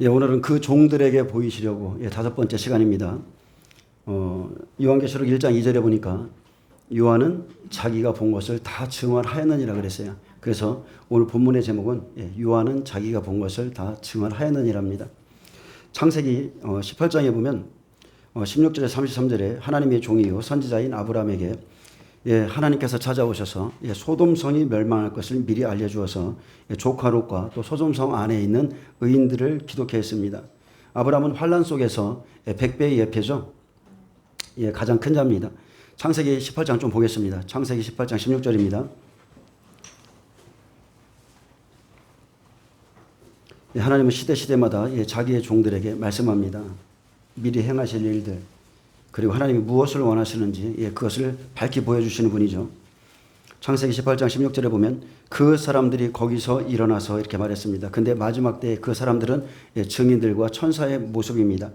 오늘은 그 종들에게 보이시려고 다섯 번째 시간입니다. 요한계시록 1장 2절에 보니까 요한은 자기가 본 것을 다 증언하였느니라 그랬어요. 그래서 오늘 본문의 제목은 요한은 자기가 본 것을 다 증언하였느니랍니다. 창세기 18장에 보면 16절에 33절에 하나님의 종이요 선지자인 아브라함에게 하나님께서 찾아오셔서 소돔성이 멸망할 것을 미리 알려주어서 조카 롯과 또 소돔성 안에 있는 의인들을 기독케 했습니다. 아브라함은 환란 속에서 100배의 예표죠. 가장 큰 자입니다. 창세기 18장 좀 보겠습니다. 창세기 18장 16절입니다. 하나님은 시대마다 자기의 종들에게 말씀합니다. 미리 행하실 일들, 그리고 하나님이 무엇을 원하시는지 그것을 밝히 보여주시는 분이죠. 창세기 18장 16절에 보면 그 사람들이 거기서 일어나서 이렇게 말했습니다. 근데 마지막 때에 그 사람들은 증인들과 천사의 모습입니다.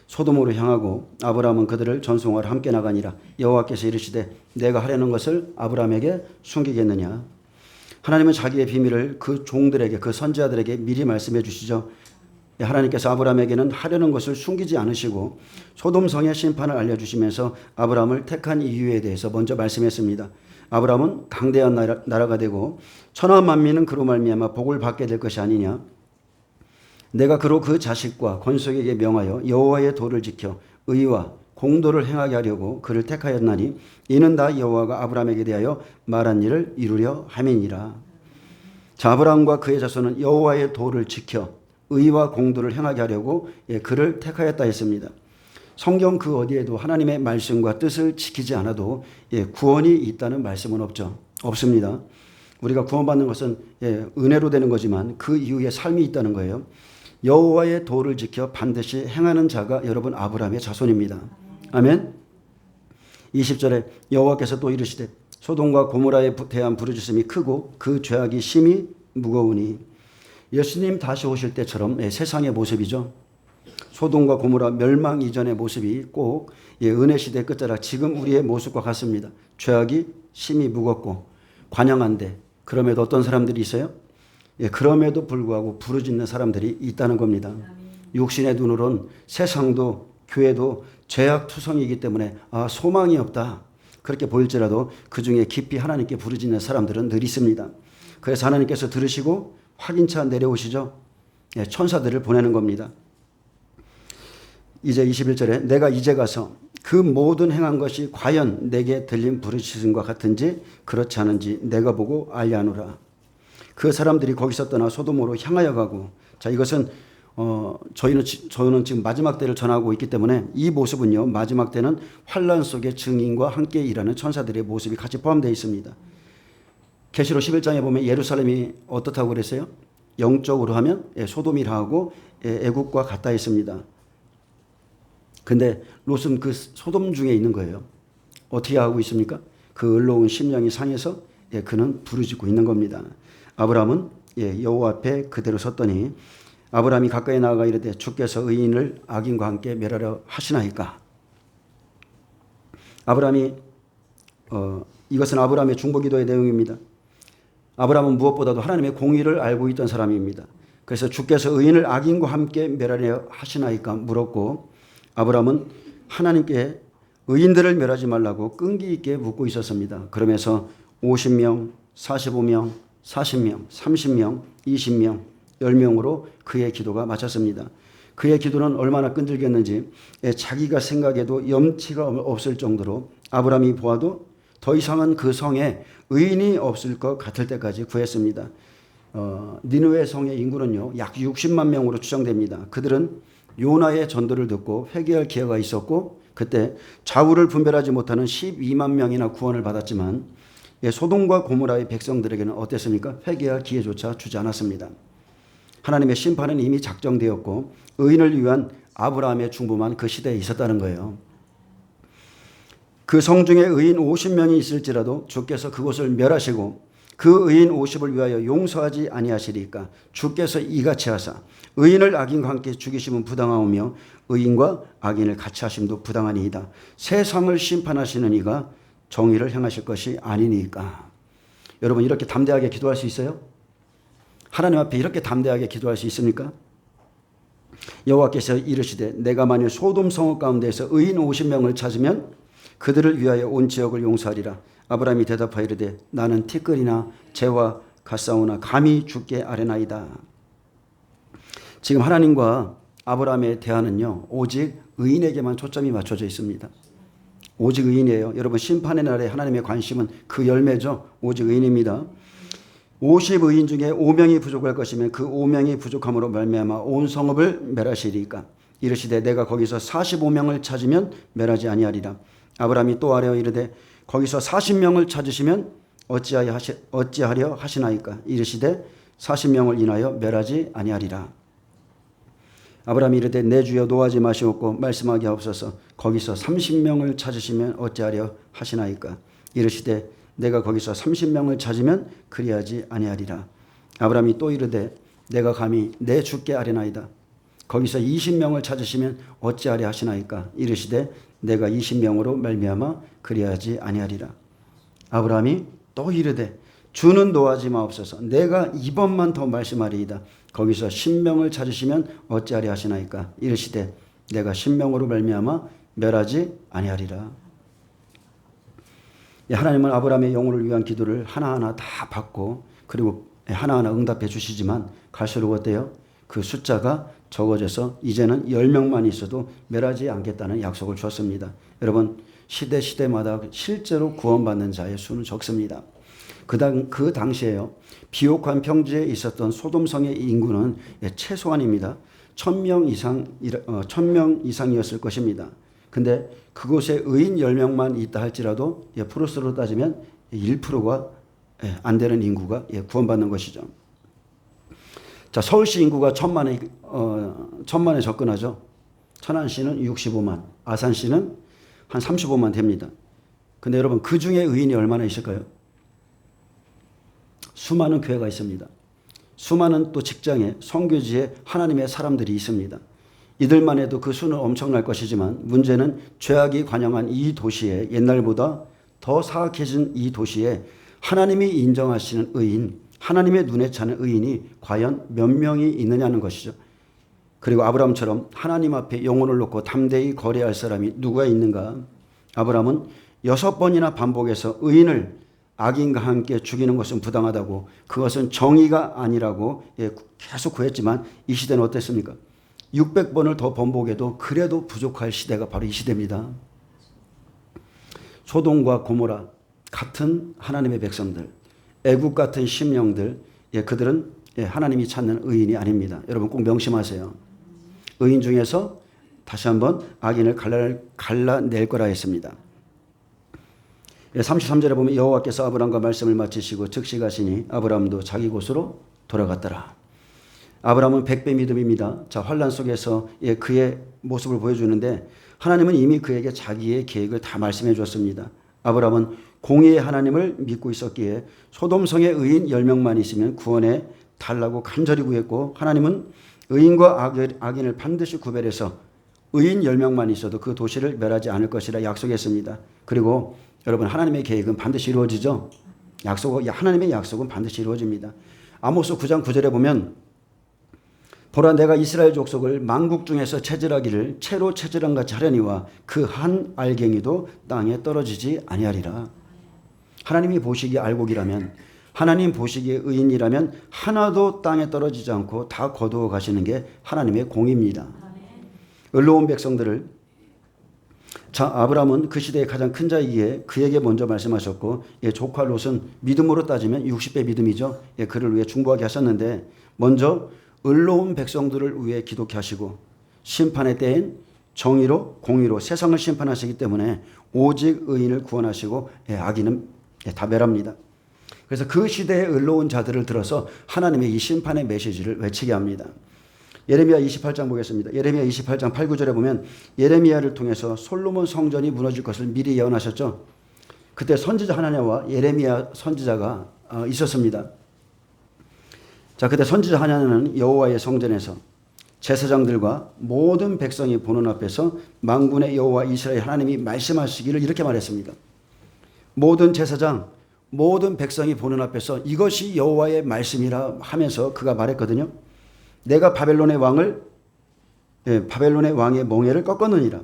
소돔으로 향하고 아브라함은 그들을 전송하러 함께 나가니라. 여호와께서 이르시되 내가 하려는 것을 아브라함에게 숨기겠느냐. 하나님은 자기의 비밀을 그 종들에게, 그 선지자들에게 미리 말씀해 주시죠. 하나님께서 아브라함에게는 하려는 것을 숨기지 않으시고 소돔성의 심판을 알려주시면서 아브라함을 택한 이유에 대해서 먼저 말씀했습니다. 아브라함은 강대한 나라가 되고 천하 만민은 그로 말미암아 복을 받게 될 것이 아니냐. 내가 그로 그 자식과 권속에게 명하여 여호와의 도를 지켜 의와 공도를 행하게 하려고 그를 택하였나니 이는 다 여호와가 아브라함에게 대하여 말한 일을 이루려 함이니라. 자, 아브라함과 그의 자손은 여호와의 도를 지켜 의와 공도를 행하게 하려고 그를 택하였다 했습니다. 성경 그 어디에도 하나님의 말씀과 뜻을 지키지 않아도 구원이 있다는 말씀은 없습니다. 우리가 구원받는 것은 은혜로 되는 거지만 그 이후에 삶이 있다는 거예요. 여호와의 도를 지켜 반드시 행하는 자가 여러분 아브라함의 자손입니다. 아멘. 20절에 여호와께서 또 이르시되 소돔과 고모라에 대한 부르짖음이 크고 그 죄악이 심히 무거우니. 예수님 다시 오실 때처럼 세상의 모습이죠. 소돔과 고모라 멸망 이전의 모습이 꼭 은혜 시대 끝자락 지금 우리의 모습과 같습니다. 죄악이 심히 무겁고 관영한데 그럼에도 어떤 사람들이 있어요? 그럼에도 불구하고 부르짖는 사람들이 있다는 겁니다. 육신의 눈으로는 세상도 교회도 죄악투성이기 때문에 소망이 없다 그렇게 보일지라도 그 중에 깊이 하나님께 부르짖는 사람들은 늘 있습니다. 그래서 하나님께서 들으시고 확인차 내려오시죠. 천사들을 보내는 겁니다. 이제 21절에 내가 이제 가서 그 모든 행한 것이 과연 내게 들린 부르짖음과 같은지 그렇지 않은지 내가 보고 알려하노라. 그 사람들이 거기서 떠나 소돔으로 향하여 가고. 자, 이것은 저는 지금 마지막 때를 전하고 있기 때문에 이 모습은요, 마지막 때는 환란 속의 증인과 함께 일하는 천사들의 모습이 같이 포함되어 있습니다. 계시록 11장에 보면 예루살렘이 어떻다고 그랬어요? 영적으로 하면 소돔이라 하고 애국과 같다 했습니다. 근데 롯은 그 소돔 중에 있는 거예요. 어떻게 하고 있습니까? 그 의로운 심령이 상해서 그는 부르짖고 있는 겁니다. 아브라함은 여호와 앞에 그대로 섰더니 아브라함이 가까이 나아가 이르되 주께서 의인을 악인과 함께 멸하려 하시나이까. 이것은 아브라함의 중보기도의 내용입니다. 아브라함은 무엇보다도 하나님의 공의를 알고 있던 사람입니다. 그래서 주께서 의인을 악인과 함께 멸하려 하시나이까 물었고, 아브라함은 하나님께 의인들을 멸하지 말라고 끈기 있게 묻고 있었습니다. 그러면서 50명, 45명, 40명, 30명, 20명, 10명으로 그의 기도가 마쳤습니다. 그의 기도는 얼마나 끈질겼는지 자기가 생각해도 염치가 없을 정도로 아브라함이 보아도 더 이상은 그 성에 의인이 없을 것 같을 때까지 구했습니다. 니느웨 성의 인구는요, 약 60만 명으로 추정됩니다. 그들은 요나의 전도를 듣고 회개할 기회가 있었고 그때 좌우를 분별하지 못하는 12만 명이나 구원을 받았지만 소돔과 고모라의 백성들에게는 어땠습니까? 회개할 기회조차 주지 않았습니다. 하나님의 심판은 이미 작정되었고 의인을 위한 아브라함의 중보만 그 시대에 있었다는 거예요. 그 성 중에 의인 50명이 있을지라도 주께서 그곳을 멸하시고 그 의인 50을 위하여 용서하지 아니하시리까. 주께서 이같이 하사 의인을 악인과 함께 죽이심은 부당하오며 의인과 악인을 같이 하심도 부당하니이다. 세상을 심판하시는 이가 정의를 행하실 것이 아니니까. 여러분, 이렇게 담대하게 기도할 수 있어요? 하나님 앞에 이렇게 담대하게 기도할 수 있습니까? 여호와께서 이르시되 내가 만일 소돔 성읍 가운데에서 의인 50명을 찾으면 그들을 위하여 온 지역을 용서하리라. 아브라함이 대답하여 이르되 나는 티끌이나 재와 갓사오나 감히 주께 아뢰나이다. 지금 하나님과 아브라함의 대화는요, 오직 의인에게만 초점이 맞춰져 있습니다. 오직 의인이에요. 여러분, 심판의 날에 하나님의 관심은 그 열매죠. 오직 의인입니다. 50의인 중에 5명이 부족할 것이면 그 5명이 부족함으로 말미암아 온 성읍을 멸하시리까. 이르시되 내가 거기서 45명을 찾으면 멸하지 아니하리라. 아브라함이 또 아뢰어 이르되 거기서 40명을 찾으시면 어찌하려 하시나이까. 이르시되 40명을 인하여 멸하지 아니하리라. 아브라함이 이르되 내 주여 노하지 마시옵고 말씀하게 하옵소서. 거기서 30명을 찾으시면 어찌하려 하시나이까. 이르시되 내가 거기서 30명을 찾으면 그리하지 아니하리라. 아브라함이 또 이르되 내가 감히 내 주께 아뢰나이다. 거기서 20명을 찾으시면 어찌하려 하시나이까. 이르시되 내가 20명으로 말미암아 그리하지 아니하리라. 아브라함이 또 이르되 주는 노하지 마옵소서. 내가 이번만 더 말씀하리이다. 거기서 10명을 찾으시면 어찌하리 하시나이까. 이르시되 내가 10명으로 말미암아 멸하지 아니하리라. 하나님은 아브라함의 영혼을 위한 기도를 하나하나 다 받고 그리고 하나하나 응답해 주시지만 갈수록 어때요? 그 숫자가 적어져서 이제는 10명만 있어도 멸하지 않겠다는 약속을 주었습니다. 여러분, 시대마다 실제로 구원받는 자의 수는 적습니다. 그 당시에요, 비옥한 평지에 있었던 소돔성의 인구는 최소한입니다. 1000명 이상이었을 것입니다. 근데 그곳에 의인 10명만 있다 할지라도 프로스로 따지면 1%가 안 되는 인구가 구원받는 것이죠. 자, 서울시 인구가 1000만에 접근하죠. 천안시는 65만, 아산시는 한 35만 됩니다. 근데 여러분, 그 중에 의인이 얼마나 있을까요? 수많은 교회가 있습니다. 수많은 또 직장에, 선교지에 하나님의 사람들이 있습니다. 이들만 해도 그 수는 엄청날 것이지만 문제는 죄악이 관영한 이 도시에, 옛날보다 더 사악해진 이 도시에 하나님이 인정하시는 의인, 하나님의 눈에 차는 의인이 과연 몇 명이 있느냐는 것이죠. 그리고 아브라함처럼 하나님 앞에 영혼을 놓고 담대히 거래할 사람이 누가 있는가? 아브라함은 6번이나 반복해서 의인을 악인과 함께 죽이는 것은 부당하다고, 그것은 정의가 아니라고 계속 구했지만 이 시대는 어땠습니까? 600번을 더 번복해도 그래도 부족할 시대가 바로 이 시대입니다. 소돔과 고모라 같은 하나님의 백성들, 애국 같은 심령들, 그들은 하나님이 찾는 의인이 아닙니다. 여러분 꼭 명심하세요. 의인 중에서 다시 한번 악인을 갈라낼 거라 했습니다. 33절에 보면 여호와께서 아브람과 말씀을 마치시고 즉시 가시니 아브람도 자기 곳으로 돌아갔더라. 아브람은 100배 믿음입니다. 자, 환난 속에서 그의 모습을 보여주는데 하나님은 이미 그에게 자기의 계획을 다 말씀해 주었습니다. 아브람은 공의의 하나님을 믿고 있었기에 소돔성의 의인 10명만 있으면 구원해 달라고 간절히 구했고, 하나님은 의인과 악인을 반드시 구별해서 의인 10명만 있어도 그 도시를 멸하지 않을 것이라 약속했습니다. 그리고 여러분, 하나님의 계획은 반드시 이루어지죠. 하나님의 약속은 반드시 이루어집니다. 아모스 9장 9절에 보면 보라, 내가 이스라엘 족속을 만국 중에서 체질하기를 채로 체질한 같이 하려니와 그 한 알갱이도 땅에 떨어지지 아니하리라. 하나님이 보시기에 알곡이라면, 하나님 보시기에 의인이라면 하나도 땅에 떨어지지 않고 다 거두어 가시는 게 하나님의 공의입니다. 의로운 백성들을, 자, 아브라함은 그 시대의 가장 큰 자이기에 그에게 먼저 말씀하셨고, 조카 롯은 믿음으로 따지면 60배 믿음이죠. 그를 위해 중보하게 하셨는데 먼저 의로운 백성들을 위해 기도케 하시고 심판의 때엔 정의로 공의로 세상을 심판하시기 때문에 오직 의인을 구원하시고 악인은 다 멸합니다. 그래서 그 시대의 의로운 자들을 들어서 하나님의 이 심판의 메시지를 외치게 합니다. 예레미야 28장 보겠습니다. 예레미야 28장 8, 9절에 보면 예레미야를 통해서 솔로몬 성전이 무너질 것을 미리 예언하셨죠. 그때 선지자 하나냐와 예레미야 선지자가 있었습니다. 자, 그때 선지자 하나냐는 여호와의 성전에서 제사장들과 모든 백성이 보는 앞에서 만군의 여호와 이스라엘 하나님이 말씀하시기를 이렇게 말했습니다. 모든 제사장, 모든 백성이 보는 앞에서 이것이 여호와의 말씀이라 하면서 그가 말했거든요. 내가 바벨론의 왕을 바벨론의 왕의 멍에를 꺾었느니라.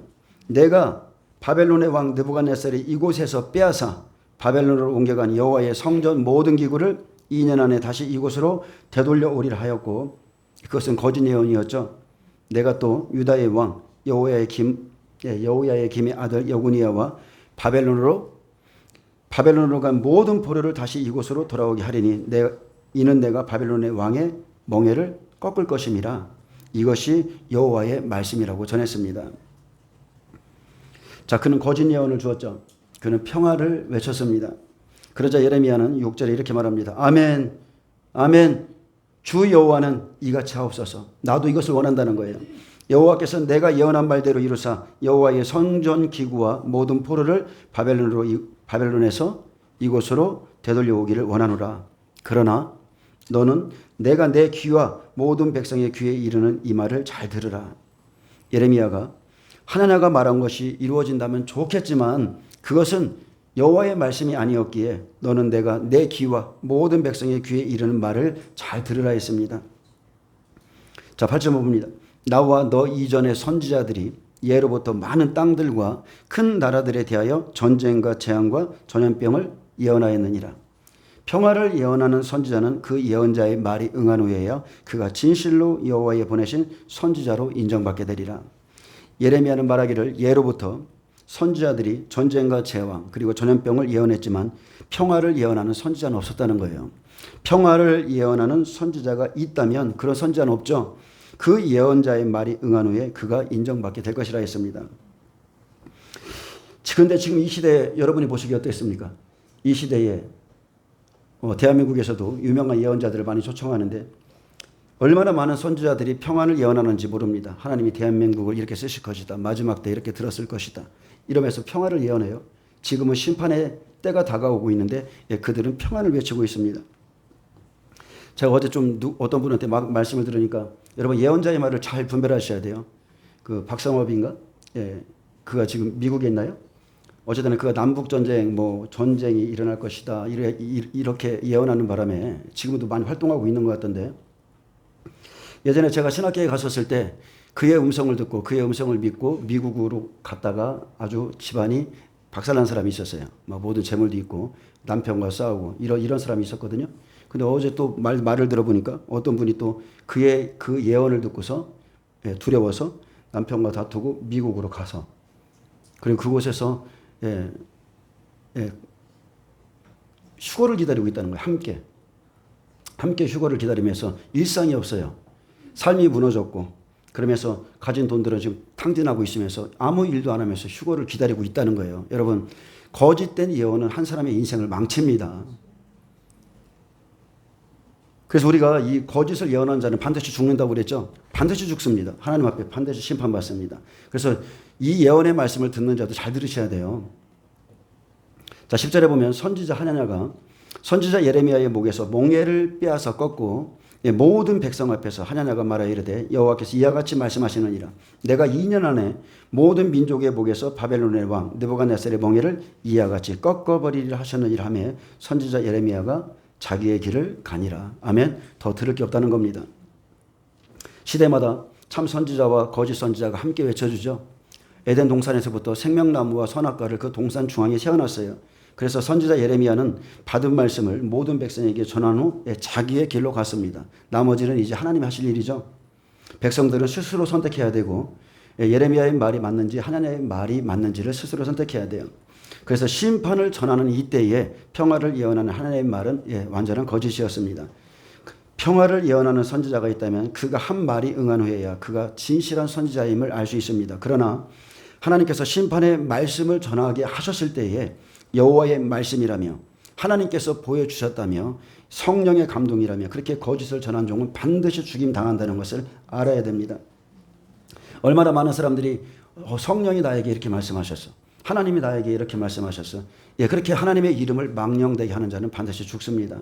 내가 바벨론의 왕 느부갓네살이 이곳에서 빼앗아 바벨론으로 옮겨간 여호와의 성전 모든 기구를 2년 안에 다시 이곳으로 되돌려 오리라 하였고, 그것은 거짓 예언이었죠. 내가 또 유다의 왕 여호야의 김의 아들 여구니야와 바벨론으로 간 모든 포로를 다시 이곳으로 돌아오게 하리니 이는 내가 바벨론의 왕의 멍에를 꺾을 것임이라. 이것이 여호와의 말씀이라고 전했습니다. 자, 그는 거짓 예언을 주었죠. 그는 평화를 외쳤습니다. 그러자 예레미야는 6절에 이렇게 말합니다. 아멘, 아멘. 주 여호와는 이같이 하옵소서. 나도 이것을 원한다는 거예요. 여호와께서 내가 예언한 말대로 이루사 여호와의 성전 기구와 모든 포로를 바벨론에서 이곳으로 되돌려 오기를 원하노라. 그러나 너는 내가 내 귀와 모든 백성의 귀에 이르는 이 말을 잘 들으라. 예레미야가 하나님가 말한 것이 이루어진다면 좋겠지만 그것은 여호와의 말씀이 아니었기에 너는 내가 내 귀와 모든 백성의 귀에 이르는 말을 잘 들으라 했습니다. 자, 8절 봅니다. 나와 너 이전의 선지자들이 예로부터 많은 땅들과 큰 나라들에 대하여 전쟁과 재앙과 전염병을 예언하였느니라. 평화를 예언하는 선지자는 그 예언자의 말이 응한 후에야 그가 진실로 여호와의 보내신 선지자로 인정받게 되리라. 예레미야는 말하기를 예로부터 선지자들이 전쟁과 재앙 그리고 전염병을 예언했지만 평화를 예언하는 선지자는 없었다는 거예요. 평화를 예언하는 선지자가 있다면 그런 선지자는 없죠. 그 예언자의 말이 응한 후에 그가 인정받게 될 것이라 했습니다. 그런데 지금 이 시대에 여러분이 보시기에 어떻습니까? 이 시대에 대한민국에서도 유명한 예언자들을 많이 초청하는데 얼마나 많은 선지자들이 평안을 예언하는지 모릅니다. 하나님이 대한민국을 이렇게 쓰실 것이다. 마지막 때 이렇게 들었을 것이다. 이러면서 평화를 예언해요. 지금은 심판의 때가 다가오고 있는데 그들은 평안을 외치고 있습니다. 제가 어제 좀 어떤 분한테 말씀을 들으니까 여러분 예언자의 말을 잘 분별하셔야 돼요. 그 박상업인가? 그가 지금 미국에 있나요? 어쨌든 그가 남북전쟁 전쟁이 일어날 것이다. 이렇게 예언하는 바람에 지금도 많이 활동하고 있는 것 같던데, 예전에 제가 신학교에 갔었을 때 그의 음성을 듣고 그의 음성을 믿고 미국으로 갔다가 아주 집안이 박살난 사람이 있었어요. 모든 재물도 있고 남편과 싸우고 이런 사람이 있었거든요. 근데 어제 또 말을 들어보니까 어떤 분이 또 그의 그 예언을 듣고서 두려워서 남편과 다투고 미국으로 가서 그리고 그곳에서 휴거를 기다리고 있다는 거예요. 함께 휴거를 기다리면서 일상이 없어요. 삶이 무너졌고 그러면서 가진 돈들은 지금 탕진하고 있으면서 아무 일도 안 하면서 휴거를 기다리고 있다는 거예요. 여러분, 거짓된 예언은 한 사람의 인생을 망칩니다. 그래서 우리가 이 거짓을 예언한 자는 반드시 죽는다고 그랬죠. 반드시 죽습니다. 하나님 앞에 반드시 심판받습니다. 그래서 이 예언의 말씀을 듣는 자도 잘 들으셔야 돼요. 자, 10절에 보면 선지자 하나냐가 선지자 예레미야의 목에서 몽에를 빼앗아 꺾고 모든 백성 앞에서 하나냐가 말하여 이르되 여호와께서 이와 같이 말씀하시느니라. 내가 2년 안에 모든 민족의 목에서 바벨론의 왕 느부갓네살의 멍에를 이와 같이 꺾어버리리라 하셨느니라 하며 선지자 예레미야가 자기의 길을 가니라. 아멘. 더 들을 게 없다는 겁니다. 시대마다 참 선지자와 거짓 선지자가 함께 외쳐주죠. 에덴 동산에서부터 생명나무와 선악과를 그 동산 중앙에 세워놨어요. 그래서 선지자 예레미야는 받은 말씀을 모든 백성에게 전한 후 자기의 길로 갔습니다. 나머지는 이제 하나님이 하실 일이죠. 백성들은 스스로 선택해야 되고 예레미야의 말이 맞는지 하나님의 말이 맞는지를 스스로 선택해야 돼요. 그래서 심판을 전하는 이때에 평화를 예언하는 하나님의 말은 완전한 거짓이었습니다. 평화를 예언하는 선지자가 있다면 그가 한 말이 응한 후에야 그가 진실한 선지자임을 알 수 있습니다. 그러나 하나님께서 심판의 말씀을 전하게 하셨을 때에 여호와의 말씀이라며 하나님께서 보여주셨다며 성령의 감동이라며 그렇게 거짓을 전한 종은 반드시 죽임 당한다는 것을 알아야 됩니다. 얼마나 많은 사람들이 성령이 나에게 이렇게 말씀하셨어. 하나님이 나에게 이렇게 말씀하셨어. 그렇게 하나님의 이름을 망령되게 하는 자는 반드시 죽습니다.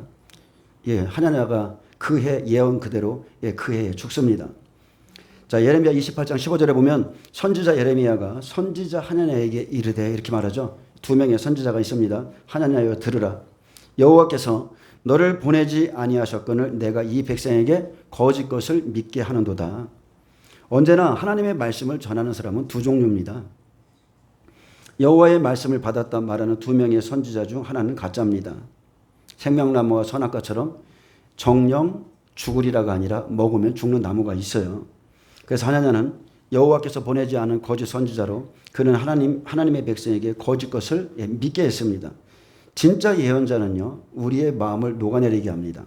하나냐가 그 해 예언 그대로 그 해에 죽습니다. 자, 예레미야 28장 15절에 보면 선지자 예레미야가 선지자 하나냐에게 이르되 이렇게 말하죠. 두 명의 선지자가 있습니다. 하나냐여 들으라. 여호와께서 너를 보내지 아니하셨거늘 내가 이 백성에게 거짓 것을 믿게 하는도다. 언제나 하나님의 말씀을 전하는 사람은 두 종류입니다. 여호와의 말씀을 받았다 말하는 두 명의 선지자 중 하나는 가짜입니다. 생명나무와 선악과처럼 정령 죽으리라가 아니라 먹으면 죽는 나무가 있어요. 그래서 하나냐는 여호와께서 보내지 않은 거짓 선지자로 그는 하나님의 백성에게 거짓 것을 믿게 했습니다. 진짜 예언자는요, 우리의 마음을 녹아내리게 합니다.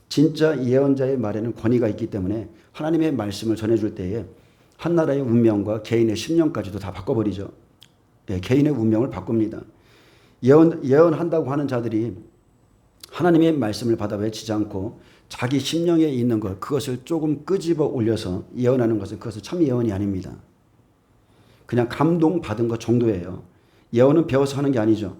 진짜 예언자의 말에는 권위가 있기 때문에 하나님의 말씀을 전해줄 때에 한 나라의 운명과 개인의 심령까지도 다 바꿔버리죠. 개인의 운명을 바꿉니다. 예언한다고 하는 자들이 하나님의 말씀을 받아 외치지 않고 자기 심령에 있는 것, 그것을 조금 끄집어 올려서 예언하는 것은 그것은 참 예언이 아닙니다. 그냥 감동받은 것 정도예요. 예언은 배워서 하는 게 아니죠.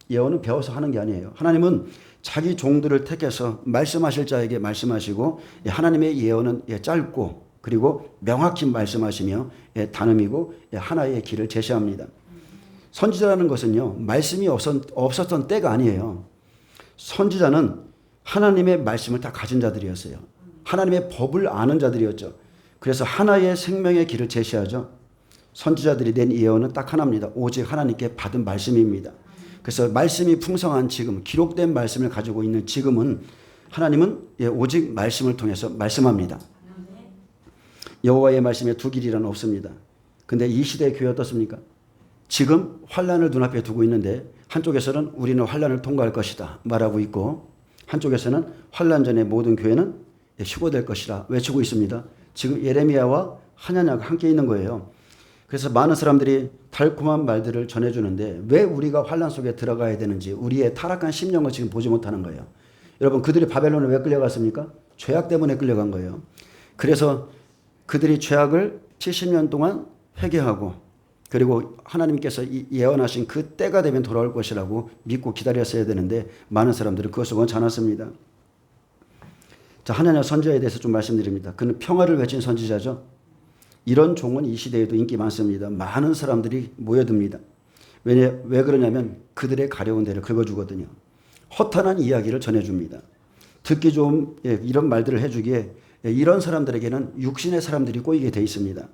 예언은 배워서 하는 게 아니에요. 하나님은 자기 종들을 택해서 말씀하실 자에게 말씀하시고 하나님의 예언은 짧고 그리고 명확히 말씀하시며 단음이고 하나의 길을 제시합니다. 선지자라는 것은요, 말씀이 없었던 때가 아니에요. 선지자는 하나님의 말씀을 다 가진 자들이었어요. 하나님의 법을 아는 자들이었죠. 그래서 하나의 생명의 길을 제시하죠. 선지자들이 낸 예언은 딱 하나입니다. 오직 하나님께 받은 말씀입니다. 그래서 말씀이 풍성한 지금, 기록된 말씀을 가지고 있는 지금은 하나님은 오직 말씀을 통해서 말씀합니다. 여호와의 말씀에 두 길이란 없습니다. 근데 이 시대의 교회 어떻습니까? 지금 환란을 눈앞에 두고 있는데 한쪽에서는 우리는 환란을 통과할 것이다 말하고 있고, 한쪽에서는 환란 전에 모든 교회는 휴거될 것이라 외치고 있습니다. 지금 예레미야와 하나냐가 함께 있는 거예요. 그래서 많은 사람들이 달콤한 말들을 전해주는데 왜 우리가 환란 속에 들어가야 되는지 우리의 타락한 심령을 지금 보지 못하는 거예요. 여러분, 그들이 바벨론에 왜 끌려갔습니까? 죄악 때문에 끌려간 거예요. 그래서 그들이 죄악을 70년 동안 회개하고 그리고 하나님께서 예언하신 그 때가 되면 돌아올 것이라고 믿고 기다렸어야 되는데 많은 사람들은 그것을 원치 않았습니다. 자, 하나냐 선지자에 대해서 좀 말씀드립니다. 그는 평화를 외친 선지자죠. 이런 종은 이 시대에도 인기 많습니다. 많은 사람들이 모여듭니다. 왜 그러냐면 그들의 가려운 데를 긁어주거든요. 허탄한 이야기를 전해줍니다. 듣기 좋은 이런 말들을 해주기에 이런 사람들에게는 육신의 사람들이 꼬이게 돼 있습니다.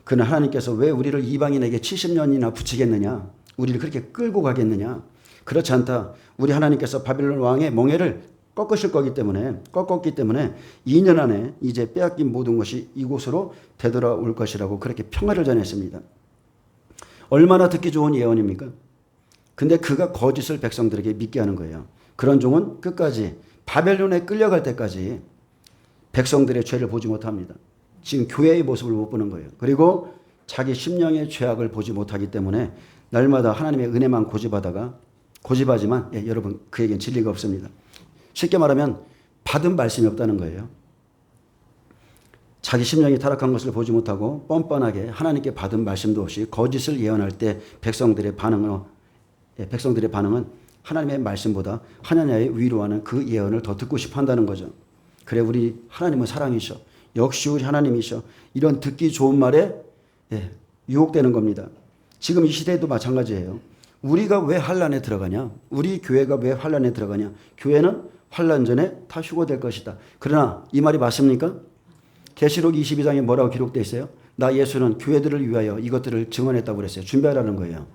그는 하나님께서 왜 우리를 이방인에게 70년이나 붙이겠느냐? 우리를 그렇게 끌고 가겠느냐? 그렇지 않다. 우리 하나님께서 바벨론 왕의 멍에를 꺾었기 때문에 2년 안에 이제 빼앗긴 모든 것이 이곳으로 되돌아올 것이라고 그렇게 평화를 전했습니다. 얼마나 듣기 좋은 예언입니까? 근데 그가 거짓을 백성들에게 믿게 하는 거예요. 그런 종은 끝까지 바벨론에 끌려갈 때까지 백성들의 죄를 보지 못합니다. 지금 교회의 모습을 못 보는 거예요. 그리고 자기 심령의 죄악을 보지 못하기 때문에 날마다 하나님의 은혜만 고집하지만 여러분, 그에겐 진리가 없습니다. 쉽게 말하면 받은 말씀이 없다는 거예요. 자기 심령이 타락한 것을 보지 못하고 뻔뻔하게 하나님께 받은 말씀도 없이 거짓을 예언할 때 백성들의 반응은 하나님의 말씀보다 하나냐의 위로하는 그 예언을 더 듣고 싶어 한다는 거죠. 그래, 우리 하나님은 사랑이셔. 역시 우리 하나님이셔. 이런 듣기 좋은 말에 유혹되는 겁니다. 지금 이 시대에도 마찬가지예요. 우리가 왜 환란에 들어가냐? 우리 교회가 왜 환란에 들어가냐? 교회는 환란 전에 다 휴거될 것이다. 그러나 이 말이 맞습니까? 계시록 22장에 뭐라고 기록되어 있어요? 나 예수는 교회들을 위하여 이것들을 증언했다고 그랬어요. 준비하라는 거예요.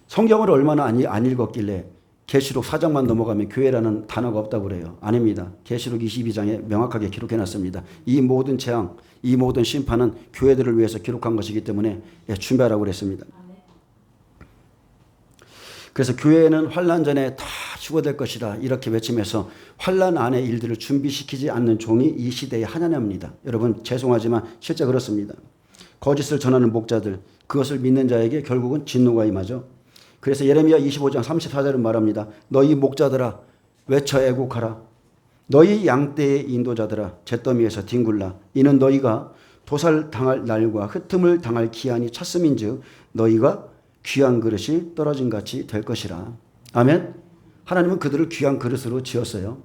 성경을 얼마나 안 읽었길래 계시록 4장만 넘어가면 교회라는 단어가 없다고 그래요. 아닙니다. 계시록 22장에 명확하게 기록해놨습니다. 이 모든 재앙, 이 모든 심판은 교회들을 위해서 기록한 것이기 때문에 준비하라고 그랬습니다. 그래서 교회는 환란 전에 다 휴거될 것이다 이렇게 외치면서 환란 안의 일들을 준비시키지 않는 종이 이 시대의 하나냐입니다. 여러분, 죄송하지만 실제 그렇습니다. 거짓을 전하는 목자들, 그것을 믿는 자에게 결국은 진노가 임하죠. 그래서 예레미야 25장 34절은 말합니다. 너희 목자들아 외쳐 애곡하라. 너희 양떼의 인도자들아 잿더미에서 뒹굴라. 이는 너희가 도살당할 날과 흩음을 당할 기한이 찼음인즉 너희가 귀한 그릇이 떨어진 같이 될 것이라. 아멘. 하나님은 그들을 귀한 그릇으로 지었어요.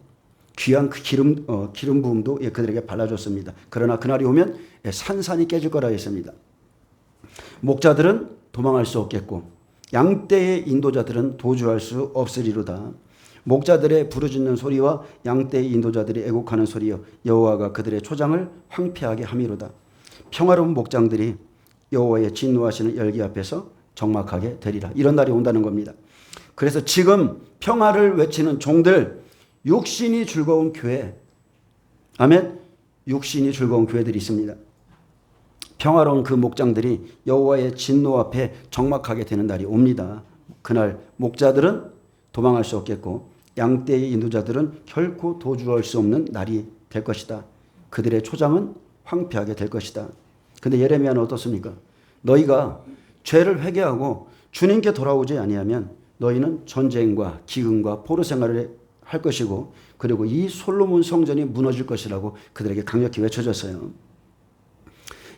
귀한 그 기름 부음도 그들에게 발라줬습니다. 그러나 그날이 오면 산산이 깨질 거라 했습니다. 목자들은 도망할 수 없겠고 양떼의 인도자들은 도주할 수 없으리로다. 목자들의 부르짖는 소리와 양떼의 인도자들이 애곡하는 소리여 여호와가 그들의 초장을 황폐하게 함이로다. 평화로운 목장들이 여호와의 진노하시는 열기 앞에서 적막하게 되리라. 이런 날이 온다는 겁니다. 그래서 지금 평화를 외치는 종들, 육신이 즐거운 교회, 아멘, 육신이 즐거운 교회들이 있습니다. 평화로운 그 목장들이 여호와의 진노 앞에 적막하게 되는 날이 옵니다. 그날 목자들은 도망할 수 없겠고 양떼의 인도자들은 결코 도주할 수 없는 날이 될 것이다. 그들의 초장은 황폐하게 될 것이다. 근데 예레미야는 어떻습니까? 너희가 죄를 회개하고 주님께 돌아오지 아니하면 너희는 전쟁과 기근과 포로 생활을 할 것이고 그리고 이 솔로몬 성전이 무너질 것이라고 그들에게 강력히 외쳐졌어요.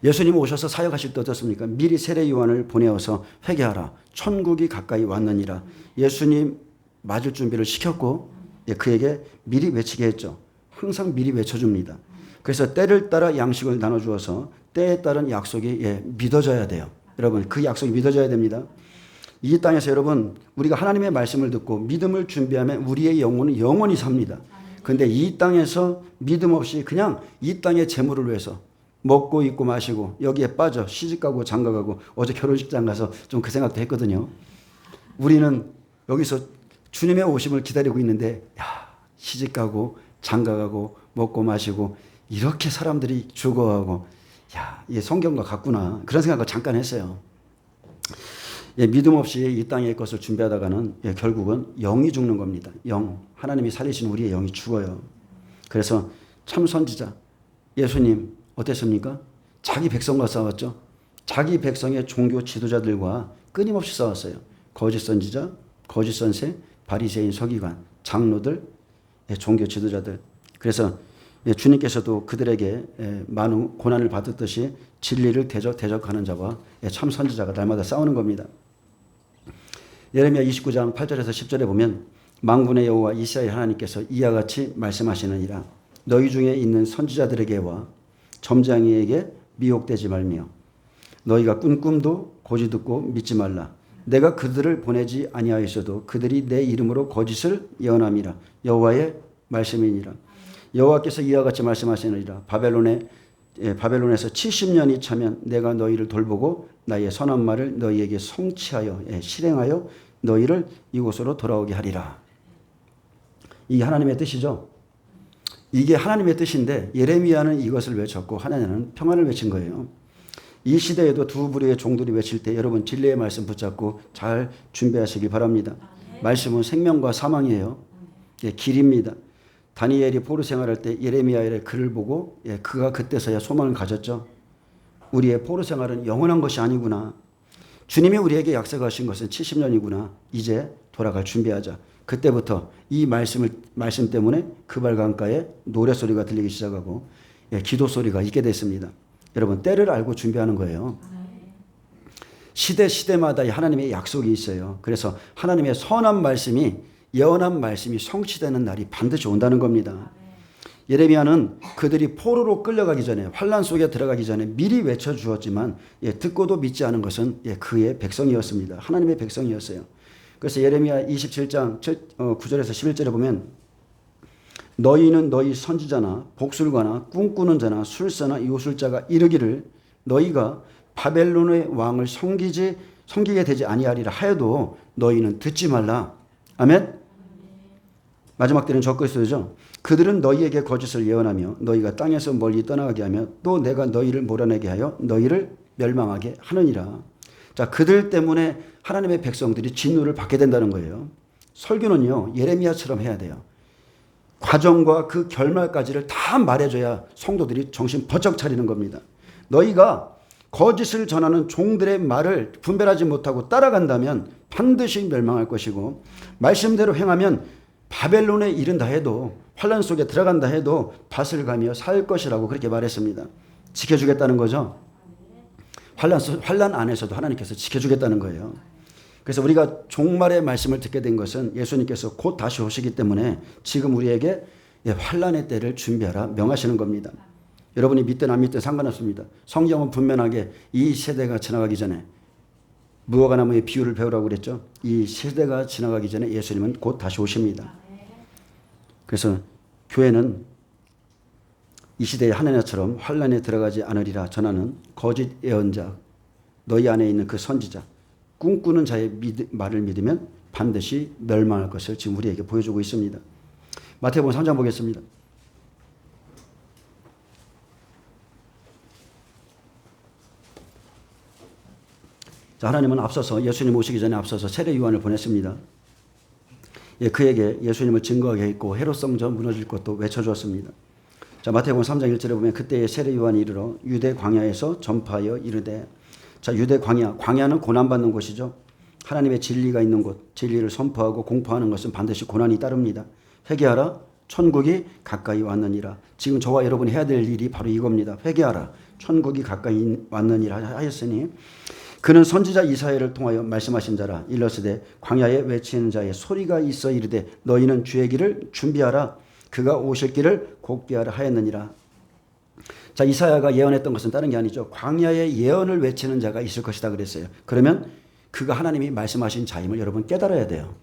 예수님 오셔서 사역하실 때 어떻습니까? 미리 세례 요한을 보내어서 회개하라. 천국이 가까이 왔느니라. 예수님 맞을 준비를 시켰고 그에게 미리 외치게 했죠. 항상 미리 외쳐줍니다. 그래서 때를 따라 양식을 나눠주어서 때에 따른 약속이 믿어져야 돼요. 여러분 그 약속이 믿어져야 됩니다. 이 땅에서 여러분 우리가 하나님의 말씀을 듣고 믿음을 준비하면 우리의 영혼은 영원히 삽니다. 그런데 이 땅에서 믿음 없이 그냥 이 땅의 재물을 위해서 먹고 입고 마시고 여기에 빠져 시집가고 장가가고 어제 결혼식장 가서 좀 그 생각도 했거든요. 우리는 여기서 주님의 오심을 기다리고 있는데 시집가고 장가가고 먹고 마시고 이렇게 사람들이 죽어가고 이게 성경과 같구나 그런 생각을 잠깐 했어요. 믿음 없이 이 땅의 것을 준비하다가는 결국은 영이 죽는 겁니다. 영, 하나님이 살리신 우리의 영이 죽어요. 그래서 참 선지자 예수님 어땠습니까? 자기 백성과 싸웠죠. 자기 백성의 종교 지도자들과 끊임없이 싸웠어요. 거짓 선지자, 거짓 선생, 바리새인 서기관, 장로들, 종교 지도자들. 그래서 주님께서도 그들에게 많은 고난을 받았듯이 진리를 대적하는 자와 참 선지자가 날마다 싸우는 겁니다. 예레미야 29장 8절에서 10절에 보면 만군의 여호와 이스라엘 하나님께서 이와 같이 말씀하시느니라. 너희 중에 있는 선지자들에게와 점장이에게 미혹되지 말며 너희가 꾼 꿈도 고지 듣고 믿지 말라. 내가 그들을 보내지 아니하였어도 그들이 내 이름으로 거짓을 예언함이라. 여호와의 말씀이니라. 여호와께서 이와 같이 말씀하시느니라. 바벨론에서 70년이 차면 내가 너희를 돌보고 나의 선한 말을 너희에게 성취하여 실행하여 너희를 이곳으로 돌아오게 하리라. 이게 하나님의 뜻이죠. 이게 하나님의 뜻인데 예레미야는 이것을 외쳤고 하나님은 평안을 외친 거예요. 이 시대에도 두 부류의 종들이 외칠 때 여러분 진리의 말씀 붙잡고 잘 준비하시기 바랍니다. 말씀은 생명과 사망이에요. 길입니다. 다니엘이 포로 생활할 때 예레미야의 글을 보고 그가 그때서야 소망을 가졌죠. 우리의 포로 생활은 영원한 것이 아니구나. 주님이 우리에게 약속하신 것은 70년이구나. 이제 돌아갈 준비하자. 그때부터 이 말씀 때문에 그발강가에 노래소리가 들리기 시작하고 기도소리가 있게 됐습니다. 여러분 때를 알고 준비하는 거예요. 시대마다 하나님의 약속이 있어요. 그래서 하나님의 선한 말씀이 예언한 말씀이 성취되는 날이 반드시 온다는 겁니다. 예레미야는 그들이 포로로 끌려가기 전에 환란 속에 들어가기 전에 미리 외쳐주었지만 듣고도 믿지 않은 것은 그의 백성이었습니다. 하나님의 백성이었어요. 그래서 예레미야 27장 9절에서 11절에 보면 너희는 너희 선지자나 복술가나 꿈꾸는 자나 술사나 요술자가 이르기를 너희가 바벨론의 왕을 섬기게 되지 아니하리라 하여도 너희는 듣지 말라. 아멘. 마지막 때는 적그리스도죠. 그들은 너희에게 거짓을 예언하며 너희가 땅에서 멀리 떠나가게 하며 또 내가 너희를 몰아내게 하여 너희를 멸망하게 하느니라. 자, 그들 때문에 하나님의 백성들이 진노를 받게 된다는 거예요. 설교는요 예레미야처럼 해야 돼요. 과정과 그 결말까지를 다 말해줘야 성도들이 정신 번쩍 차리는 겁니다. 너희가 거짓을 전하는 종들의 말을 분별하지 못하고 따라간다면 반드시 멸망할 것이고 말씀대로 행하면 바벨론에 이른다 해도 환란 속에 들어간다 해도 밭을 가며 살 것이라고 그렇게 말했습니다. 지켜주겠다는 거죠. 환란 안에서도 하나님께서 지켜주겠다는 거예요. 그래서 우리가 종말의 말씀을 듣게 된 것은 예수님께서 곧 다시 오시기 때문에 지금 우리에게 환란의 때를 준비하라 명하시는 겁니다. 여러분이 믿든 안 믿든 상관없습니다. 성경은 분명하게 이 세대가 지나가기 전에 무화과나무의 비유를 배우라고 그랬죠. 이 세대가 지나가기 전에 예수님은 곧 다시 오십니다. 그래서 교회는 이 시대의 하느냐처럼 환란에 들어가지 않으리라 전하는 거짓 예언자, 너희 안에 있는 그 선지자, 꿈꾸는 자의 말을 믿으면 반드시 멸망할 것을 지금 우리에게 보여주고 있습니다. 마태복음 3장 보겠습니다. 자, 하나님은 앞서서 예수님 오시기 전에 앞서서 세례 요한을 보냈습니다. 그에게 예수님을 증거하게 했고 헤롯 성전 무너질 것도 외쳐주었습니다. 자, 마태복음 3장 1절에 보면 그때의 세례 요한이 이르러 유대 광야에서 전파하여 이르되, 자, 유대 광야는 고난받는 곳이죠. 하나님의 진리가 있는 곳, 진리를 선포하고 공포하는 것은 반드시 고난이 따릅니다. 회개하라, 천국이 가까이 왔느니라. 지금 저와 여러분이 해야 될 일이 바로 이겁니다. 회개하라, 천국이 가까이 왔느니라 하였으니 그는 선지자 이사야를 통하여 말씀하신 자라. 일러스되 광야에 외치는 자의 소리가 있어 이르되 너희는 주의 길을 준비하라, 그가 오실 길을 곱게 하라 하였느니라. 자, 이사야가 예언했던 것은 다른 게 아니죠. 광야에 예언을 외치는 자가 있을 것이다 그랬어요. 그러면 그가 하나님이 말씀하신 자임을 여러분 깨달아야 돼요.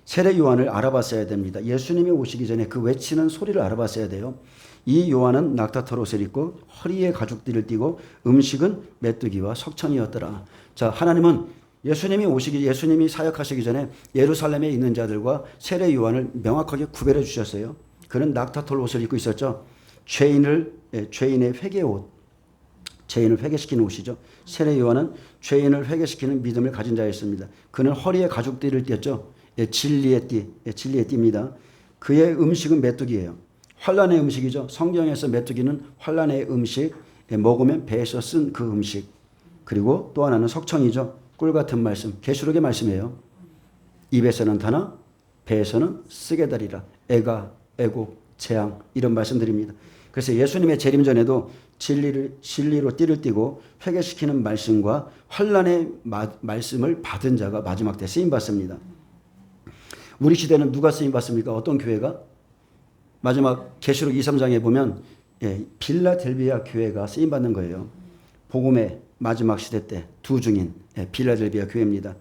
세례 요한을 알아봤어야 됩니다. 예수님이 오시기 전에 그 외치는 소리를 알아봤어야 돼요. 이 요한은 낙타털 옷을 입고 허리에 가죽띠를 띠고 음식은 메뚜기와 석천이었더라. 자, 하나님은 예수님이 사역하시기 전에 예루살렘에 있는 자들과 세례 요한을 명확하게 구별해 주셨어요. 그는 낙타털 옷을 입고 있었죠. 죄인의 회개 옷, 죄인을 회개시키는 옷이죠. 세례 요한은 죄인을 회개시키는 믿음을 가진 자였습니다. 그는 허리에 가죽띠를 띠었죠. 진리의 띠입니다. 그의 음식은 메뚜기예요. 환란의 음식이죠. 성경에서 메뚜기는 환란의 음식, 먹으면 배에서 쓴 그 음식. 그리고 또 하나는 석청이죠. 꿀 같은 말씀, 계시록의 말씀이에요. 입에서는 타나 배에서는 쓰게 다리라. 애가, 애곡, 재앙, 이런 말씀드립니다. 그래서 예수님의 재림 전에도 진리로 띠를 띠고 회개시키는 말씀과 환란의 말씀을 받은 자가 마지막 때 쓰임 받습니다. 우리 시대는 누가 쓰임 받습니까? 어떤 교회가? 마지막 계시록 2, 3장에 보면 빌라델비아 교회가 쓰임 받는 거예요. 복음의 마지막 시대 때 두 중인 빌라델비아 교회입니다.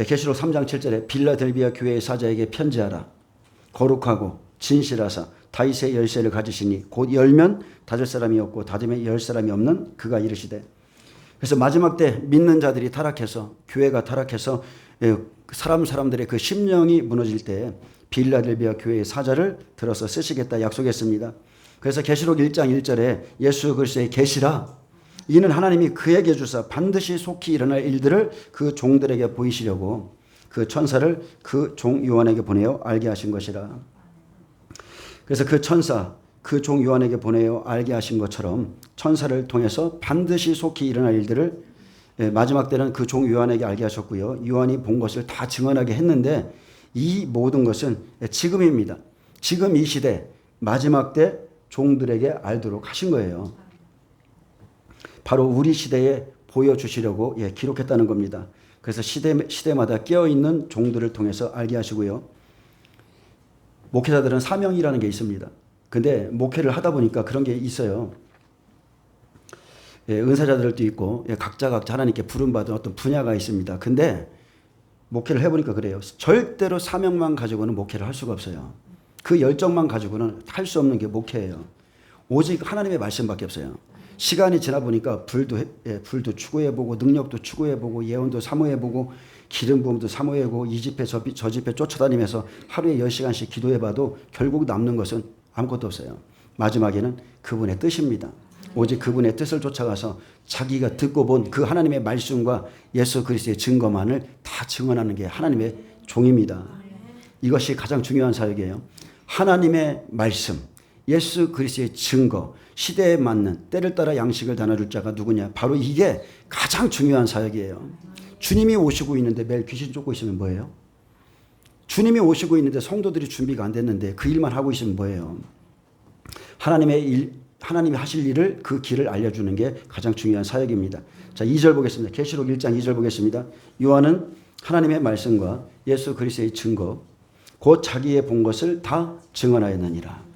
계시록 3장 7절에 빌라델비아 교회의 사자에게 편지하라. 거룩하고 진실하사 다윗의 열쇠를 가지시니 곧 열면 닫을 사람이 없고 닫으면 열 사람이 없는 그가 이르시되. 그래서 마지막 때 믿는 자들이 타락해서, 교회가 타락해서 사람들의 그 심령이 무너질 때 빌라델비아 교회의 사자를 들어서 쓰시겠다 약속했습니다. 그래서 계시록 1장 1절에 예수 그리스도의 계시라, 이는 하나님이 그에게 주사 반드시 속히 일어날 일들을 그 종들에게 보이시려고 그 천사를 그 종 요한에게 보내어 알게 하신 것이라. 그래서 그 천사, 그 종 요한에게 보내어 알게 하신 것처럼 천사를 통해서 반드시 속히 일어날 일들을 마지막 때는 그 종 요한에게 알게 하셨고요. 요한이 본 것을 다 증언하게 했는데 이 모든 것은 지금입니다. 지금 이 시대 마지막 때 종들에게 알도록 하신 거예요. 바로 우리 시대에 보여주시려고 기록했다는 겁니다. 그래서 시대마다 깨어있는 종들을 통해서 알게 하시고요. 목회자들은 사명이라는 게 있습니다. 근데 목회를 하다 보니까 그런 게 있어요. 은사자들도 있고 각자 하나님께 부름받은 어떤 분야가 있습니다. 근데 목회를 해보니까 그래요. 절대로 사명만 가지고는 목회를 할 수가 없어요. 그 열정만 가지고는 할 수 없는 게 목회예요. 오직 하나님의 말씀밖에 없어요. 시간이 지나 보니까 불도 추구해보고 능력도 추구해보고 예언도 사모해보고 기름 부음도 사모해보고 이 집회 저 집회 쫓아다니면서 하루에 10시간씩 기도해봐도 결국 남는 것은 아무것도 없어요. 마지막에는 그분의 뜻입니다. 오직 그분의 뜻을 쫓아가서 자기가 듣고 본 그 하나님의 말씀과 예수 그리스도의 증거만을 다 증언하는 게 하나님의 종입니다. 이것이 가장 중요한 사역이에요. 하나님의 말씀, 예수 그리스도의 증거, 시대에 맞는 때를 따라 양식을 나눠줄 자가 누구냐? 바로 이게 가장 중요한 사역이에요. 주님이 오시고 있는데 매일 귀신 쫓고 있으면 뭐예요? 주님이 오시고 있는데 성도들이 준비가 안 됐는데 그 일만 하고 있으면 뭐예요? 하나님이 하실 일을, 그 길을 알려주는 게 가장 중요한 사역입니다. 자, 2절 보겠습니다. 계시록 1장 2절 보겠습니다. 요한은 하나님의 말씀과 예수 그리스도의 증거, 곧 자기의 본 것을 다 증언하였느니라.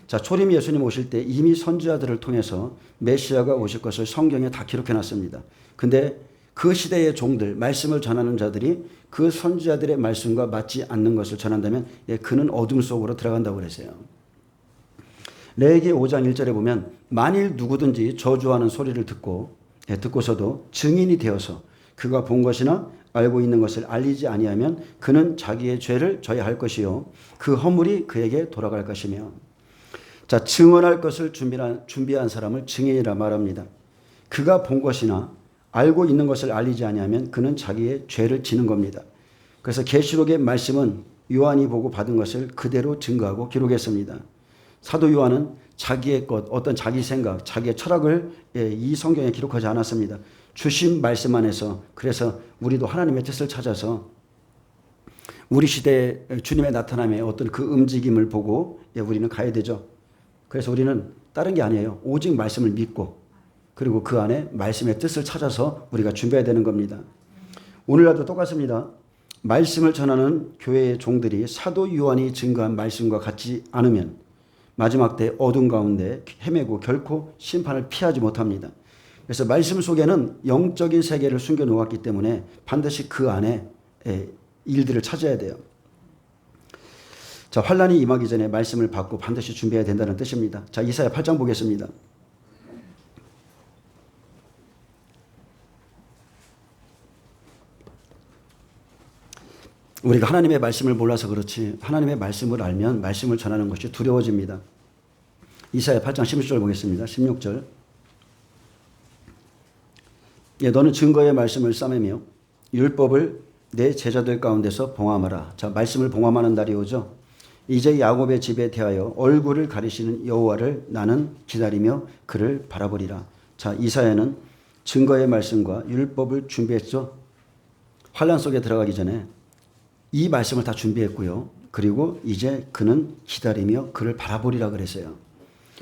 자, 초림 예수님 오실 때 이미 선지자들을 통해서 메시아가 오실 것을 성경에 다 기록해 놨습니다. 근데 그 시대의 종들, 말씀을 전하는 자들이 그 선지자들의 말씀과 맞지 않는 것을 전한다면 그는 어둠 속으로 들어간다고 그랬어요. 레위기 5장 1절에 보면 만일 누구든지 저주하는 소리를 듣고서도 증인이 되어서 그가 본 것이나 알고 있는 것을 알리지 아니하면 그는 자기의 죄를 져야 할 것이요 그 허물이 그에게 돌아갈 것이며. 자, 증언할 것을 준비한 사람을 증인이라 말합니다. 그가 본 것이나 알고 있는 것을 알리지 아니하면 그는 자기의 죄를 지는 겁니다. 그래서 계시록의 말씀은 요한이 보고 받은 것을 그대로 증거하고 기록했습니다. 사도 요한은 자기의 것, 어떤 자기 생각, 자기의 철학을 이 성경에 기록하지 않았습니다. 주신 말씀 안에서, 그래서 우리도 하나님의 뜻을 찾아서 우리 시대에 주님의 나타남에 어떤 그 움직임을 보고 우리는 가야 되죠. 그래서 우리는 다른 게 아니에요. 오직 말씀을 믿고 그리고 그 안에 말씀의 뜻을 찾아서 우리가 준비해야 되는 겁니다. 오늘날도 똑같습니다. 말씀을 전하는 교회의 종들이 사도 요한이 증거한 말씀과 같지 않으면 마지막 때 어둠 가운데 헤매고 결코 심판을 피하지 못합니다. 그래서 말씀 속에는 영적인 세계를 숨겨 놓았기 때문에 반드시 그 안에 일들을 찾아야 돼요. 자, 환란이 임하기 전에 말씀을 받고 반드시 준비해야 된다는 뜻입니다. 자, 이사야 8장 보겠습니다. 우리가 하나님의 말씀을 몰라서 그렇지 하나님의 말씀을 알면 말씀을 전하는 것이 두려워집니다. 이사야 8장 16절 보겠습니다. 16절. 너는 증거의 말씀을 싸매며 율법을 내 제자들 가운데서 봉함하라. 자, 말씀을 봉함하는 날이 오죠. 이제 야곱의 집에 대하여 얼굴을 가리시는 여호와를 나는 기다리며 그를 바라보리라. 자, 이사야는 증거의 말씀과 율법을 준비했죠. 환란 속에 들어가기 전에 이 말씀을 다 준비했고요. 그리고 이제 그는 기다리며 그를 바라보리라 그랬어요.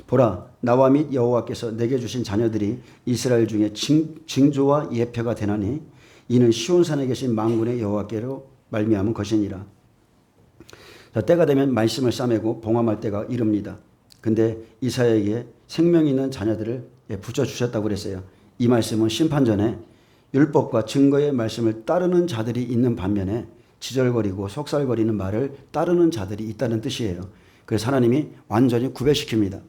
보라, 나와 및 여호와께서 내게 주신 자녀들이 이스라엘 중에 징조와 예표가 되나니 이는 시온산에 계신 만군의 여호와께로 말미암은 것이니라. 자, 때가 되면 말씀을 싸매고 봉함할 때가 이릅니다. 근데 이사야에게 생명 있는 자녀들을 붙여주셨다고 그랬어요. 이 말씀은 심판 전에 율법과 증거의 말씀을 따르는 자들이 있는 반면에 지절거리고 속살거리는 말을 따르는 자들이 있다는 뜻이에요. 그래서 하나님이 완전히 구별시킵니다.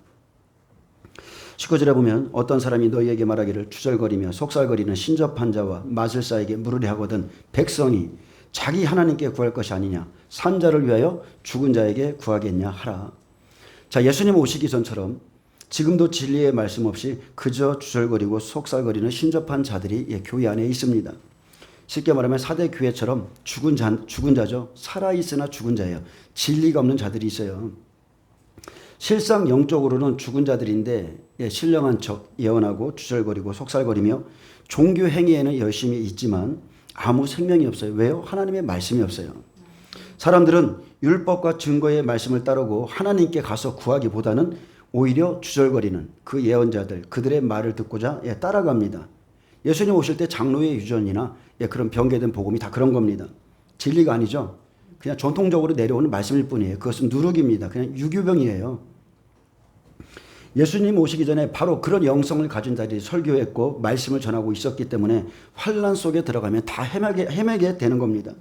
19절에 보면 어떤 사람이 너희에게 말하기를 주절거리며 속살거리는 신접한 자와 마술사에게 물으려 하거든 백성이 자기 하나님께 구할 것이 아니냐 산자를 위하여 죽은 자에게 구하겠냐 하라. 자, 예수님 오시기 전처럼 지금도 진리의 말씀 없이 그저 주절거리고 속살거리는 신접한 자들이 교회 안에 있습니다. 쉽게 말하면 사대 교회처럼 죽은 자죠. 살아있으나 죽은 자예요. 진리가 없는 자들이 있어요. 실상 영적으로는 죽은 자들인데 신령한 척 예언하고 주절거리고 속살거리며 종교 행위에는 열심히 있지만 아무 생명이 없어요. 왜요? 하나님의 말씀이 없어요. 사람들은 율법과 증거의 말씀을 따르고 하나님께 가서 구하기보다는 오히려 주절거리는 그 예언자들, 그들의 말을 듣고자 따라갑니다. 예수님 오실 때 장로의 유전이나 그런 변개된 복음이 다 그런 겁니다. 진리가 아니죠. 그냥 전통적으로 내려오는 말씀일 뿐이에요. 그것은 누룩입니다. 그냥 유교병이에요. 예수님 오시기 전에 바로 그런 영성을 가진 자들이 설교했고 말씀을 전하고 있었기 때문에 환란 속에 들어가면 다 헤매게 되는 겁니다.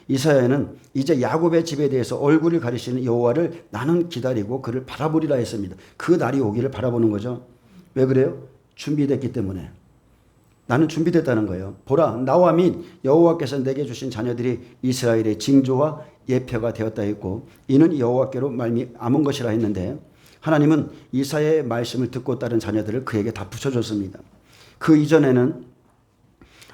이사야는 이제 야곱의 집에 대해서 얼굴을 가리시는 여호와를 나는 기다리고 그를 바라보리라 했습니다. 그 날이 오기를 바라보는 거죠. 왜 그래요? 준비됐기 때문에. 나는 준비됐다는 거예요. 보라, 나와 및 여호와께서 내게 주신 자녀들이 이스라엘의 징조와 예표가 되었다 했고 이는 여호와께로 말미암은 것이라 했는데 하나님은 이사야의 말씀을 듣고 따른 자녀들을 그에게 다 붙여줬습니다. 그 이전에는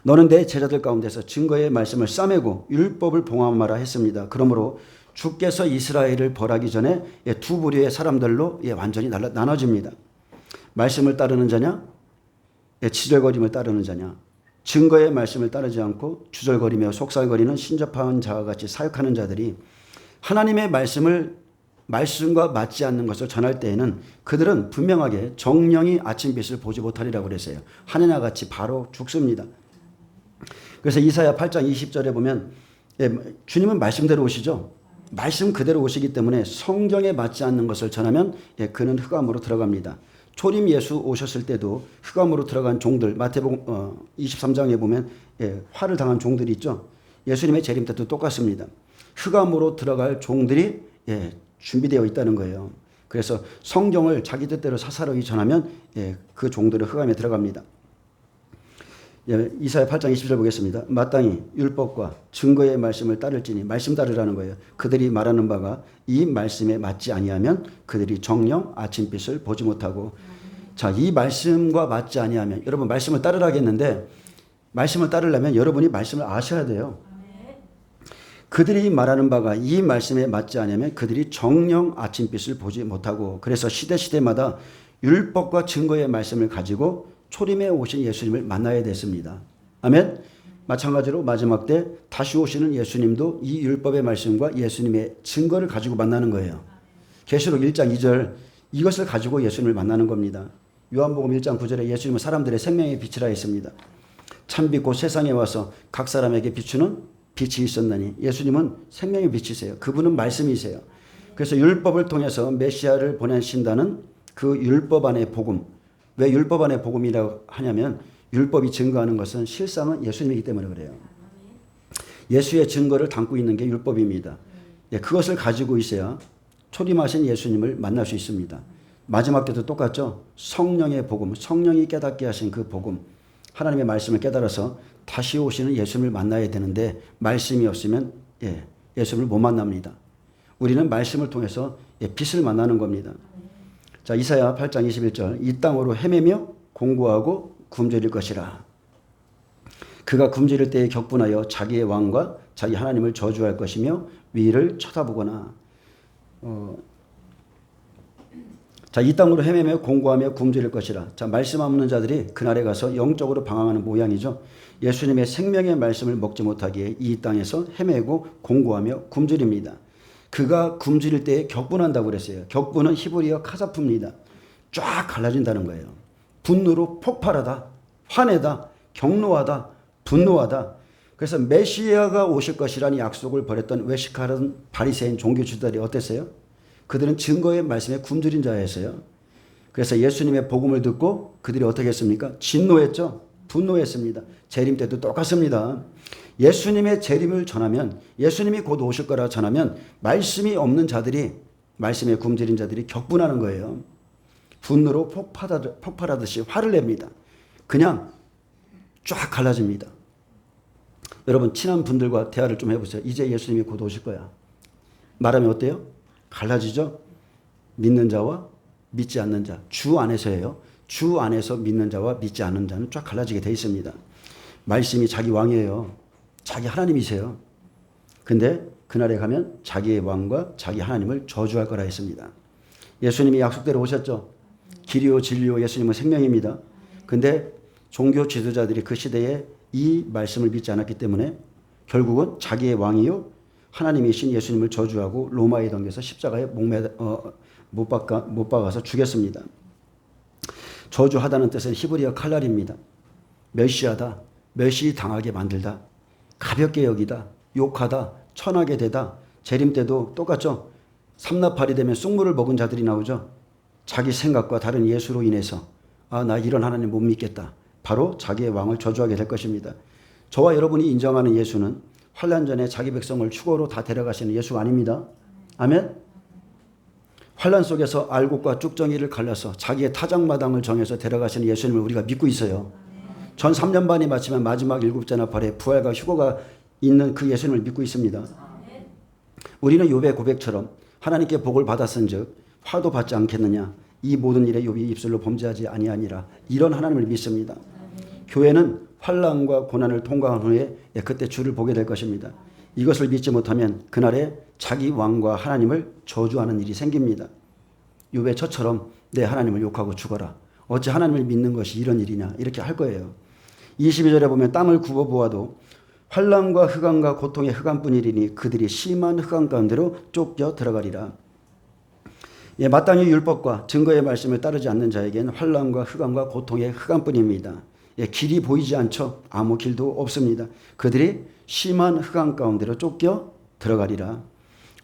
너는 내 제자들 가운데서 증거의 말씀을 싸매고 율법을 봉함하라 했습니다. 그러므로 주께서 이스라엘을 벌하기 전에 두 부류의 사람들로 완전히 나눠집니다. 말씀을 따르는 자냐, 지절거림을 따르는 자냐. 증거의 말씀을 따르지 않고 주절거리며 속살거리는 신접한 자와 같이 사역하는 자들이 하나님의 말씀과 맞지 않는 것을 전할 때에는 그들은 분명하게 정령이 아침빛을 보지 못하리라고 그랬어요. 하느냐 같이 바로 죽습니다. 그래서 이사야 8장 20절에 보면 주님은 말씀대로 오시죠. 말씀 그대로 오시기 때문에 성경에 맞지 않는 것을 전하면 그는 흑암으로 들어갑니다. 초림 예수 오셨을 때도 흑암으로 들어간 종들, 마태복음 23장에 보면 화를 당한 종들이 있죠. 예수님의 재림 때도 똑같습니다. 흑암으로 들어갈 종들이 준비되어 있다는 거예요. 그래서 성경을 자기 뜻대로 사사로이 전하면 그 종들의 흑암에 들어갑니다. 이사야 8장 20절 보겠습니다. 마땅히 율법과 증거의 말씀을 따를지니, 말씀 따르라는 거예요. 그들이 말하는 바가 이 말씀에 맞지 아니하면 그들이 정령 아침빛을 보지 못하고. 자, 이 말씀과 맞지 아니하면, 여러분 말씀을 따르라겠는데 말씀을 따르려면 여러분이 말씀을 아셔야 돼요. 그들이 말하는 바가 이 말씀에 맞지 않으면 그들이 정령 아침빛을 보지 못하고. 그래서 시대마다 율법과 증거의 말씀을 가지고 초림에 오신 예수님을 만나야 됐습니다. 아멘. 마찬가지로 마지막 때 다시 오시는 예수님도 이 율법의 말씀과 예수님의 증거를 가지고 만나는 거예요. 계시록 1장 2절, 이것을 가지고 예수님을 만나는 겁니다. 요한복음 1장 9절에 예수님은 사람들의 생명의 빛이라 했습니다. 참빛 곧 세상에 와서 각 사람에게 비추는 빛이 있었나니. 예수님은 생명의 빛이세요. 그분은 말씀이세요. 그래서 율법을 통해서 메시아를 보내신다는 그 율법 안의 복음. 왜 율법 안의 복음이라고 하냐면 율법이 증거하는 것은 실상은 예수님이기 때문에 그래요. 예수의 증거를 담고 있는 게 율법입니다. 그것을 가지고 있어야 초림하신 예수님을 만날 수 있습니다. 마지막 때도 똑같죠. 성령의 복음, 성령이 깨닫게 하신 그 복음, 하나님의 말씀을 깨달아서 다시 오시는 예수님을 만나야 되는데 말씀이 없으면 예수님을 못 만납니다. 우리는 말씀을 통해서 빛을 만나는 겁니다. 자, 이사야 8장 21절, 이 땅으로 헤매며 공고하고 굶주릴 것이라. 그가 굶주릴 때에 격분하여 자기의 왕과 자기 하나님을 저주할 것이며 위를 쳐다보거나. 자, 이 땅으로 헤매며 공고하며 굶주릴 것이라. 자, 말씀 없는 자들이 그날에 가서 영적으로 방황하는 모양이죠. 예수님의 생명의 말씀을 먹지 못하기에 이 땅에서 헤매고 공고하며 굶주립니다. 그가 굶주릴 때에 격분한다고 그랬어요. 격분은 히브리어 카사프입니다. 쫙 갈라진다는 거예요. 분노로 폭발하다, 화내다, 격노하다, 분노하다. 그래서 메시아가 오실 것이라는 약속을 버렸던 외식하는 바리새인 종교주들이 어땠어요? 그들은 증거의 말씀에 굶주린 자였어요. 그래서 예수님의 복음을 듣고 그들이 어떻게 했습니까? 진노했죠. 분노했습니다. 재림 때도 똑같습니다. 예수님의 재림을 전하면, 예수님이 곧 오실 거라 전하면 말씀이 없는 자들이, 말씀에 굶주린 자들이 격분하는 거예요. 분노로 폭발하듯이 화를 냅니다. 그냥 쫙 갈라집니다. 여러분 친한 분들과 대화를 좀 해보세요. 이제 예수님이 곧 오실 거야. 말하면 어때요? 갈라지죠? 믿는 자와 믿지 않는 자. 주 안에서예요. 주 안에서 믿는 자와 믿지 않는 자는 쫙 갈라지게 돼 있습니다. 말씀이 자기 왕이에요. 자기 하나님이세요. 근데 그날에 가면 자기의 왕과 자기 하나님을 저주할 거라 했습니다. 예수님이 약속대로 오셨죠. 길이요 진리요 예수님은 생명입니다. 근데 종교 지도자들이 그 시대에 이 말씀을 믿지 않았기 때문에 결국은 자기의 왕이요 하나님이신 예수님을 저주하고 로마에 던져서 십자가에 못 박아서 죽였습니다. 저주하다는 뜻은 히브리어 칼날입니다. 멸시하다, 멸시당하게 만들다, 가볍게 여기다, 욕하다, 천하게 되다. 재림 때도 똑같죠. 삼나팔이 되면 쑥물을 먹은 자들이 나오죠. 자기 생각과 다른 예수로 인해서 나 이런 하나님 못 믿겠다. 바로 자기의 왕을 저주하게 될 것입니다. 저와 여러분이 인정하는 예수는 환난 전에 자기 백성을 추고로 다 데려가시는 예수가 아닙니다. 아멘. 환난 속에서 알곡과 쭉정이를 갈라서 자기의 타작마당을 정해서 데려가시는 예수님을 우리가 믿고 있어요. 전 3년 반이 마치면 마지막 7째 나팔에 부활과 휴거가 있는 그 예수님을 믿고 있습니다. 우리는 욥의 고백처럼 하나님께 복을 받았은즉 화도 받지 않겠느냐, 이 모든 일에 욥이 입술로 범죄하지 아니하니라, 이런 하나님을 믿습니다. 교회는 환난과 고난을 통과한 후에 그때 주를 보게 될 것입니다. 이것을 믿지 못하면 그날에 자기 왕과 하나님을 저주하는 일이 생깁니다. 욥의 저처럼 내 하나님을 욕하고 죽어라. 어찌 하나님을 믿는 것이 이런 일이냐, 이렇게 할 거예요. 22절에 보면 땅을 굽어보아도 환난과 흑암과 고통의 흑암뿐이리니 그들이 심한 흑암 가운데로 쫓겨 들어가리라. 마땅히 율법과 증거의 말씀을 따르지 않는 자에게는 환난과 흑암과 고통의 흑암뿐입니다. 길이 보이지 않죠. 아무 길도 없습니다. 그들이 심한 흑암 가운데로 쫓겨 들어가리라.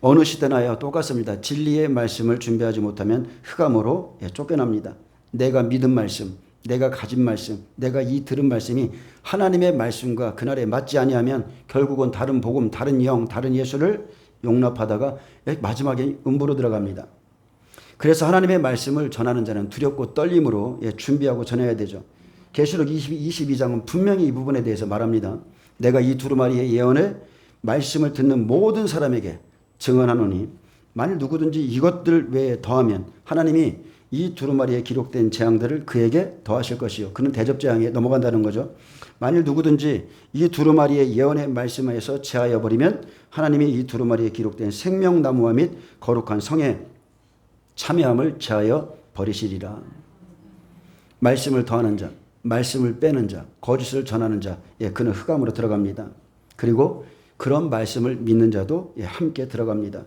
어느 시대나야 똑같습니다. 진리의 말씀을 준비하지 못하면 흑암으로 쫓겨납니다. 내가 믿은 말씀, 내가 가진 말씀, 내가 이 들은 말씀이 하나님의 말씀과 그날에 맞지 아니하면 결국은 다른 복음, 다른 영, 다른 예수를 용납하다가 마지막에 음부로 들어갑니다. 그래서 하나님의 말씀을 전하는 자는 두렵고 떨림으로 준비하고 전해야 되죠. 계시록 22장은 분명히 이 부분에 대해서 말합니다. 내가 이 두루마리의 예언을 말씀을 듣는 모든 사람에게 증언하노니 만일 누구든지 이것들 외에 더하면 하나님이 이 두루마리에 기록된 재앙들을 그에게 더하실 것이요. 그는 대접재앙에 넘어간다는 거죠. 만일 누구든지 이 두루마리의 예언의 말씀에서 제하여 버리면 하나님이 이 두루마리에 기록된 생명나무와 및 거룩한 성에 참여함을 제하여 버리시리라. 말씀을 더하는 자, 말씀을 빼는 자, 거짓을 전하는 자, 그는 흑암으로 들어갑니다. 그리고 그런 말씀을 믿는 자도 함께 들어갑니다.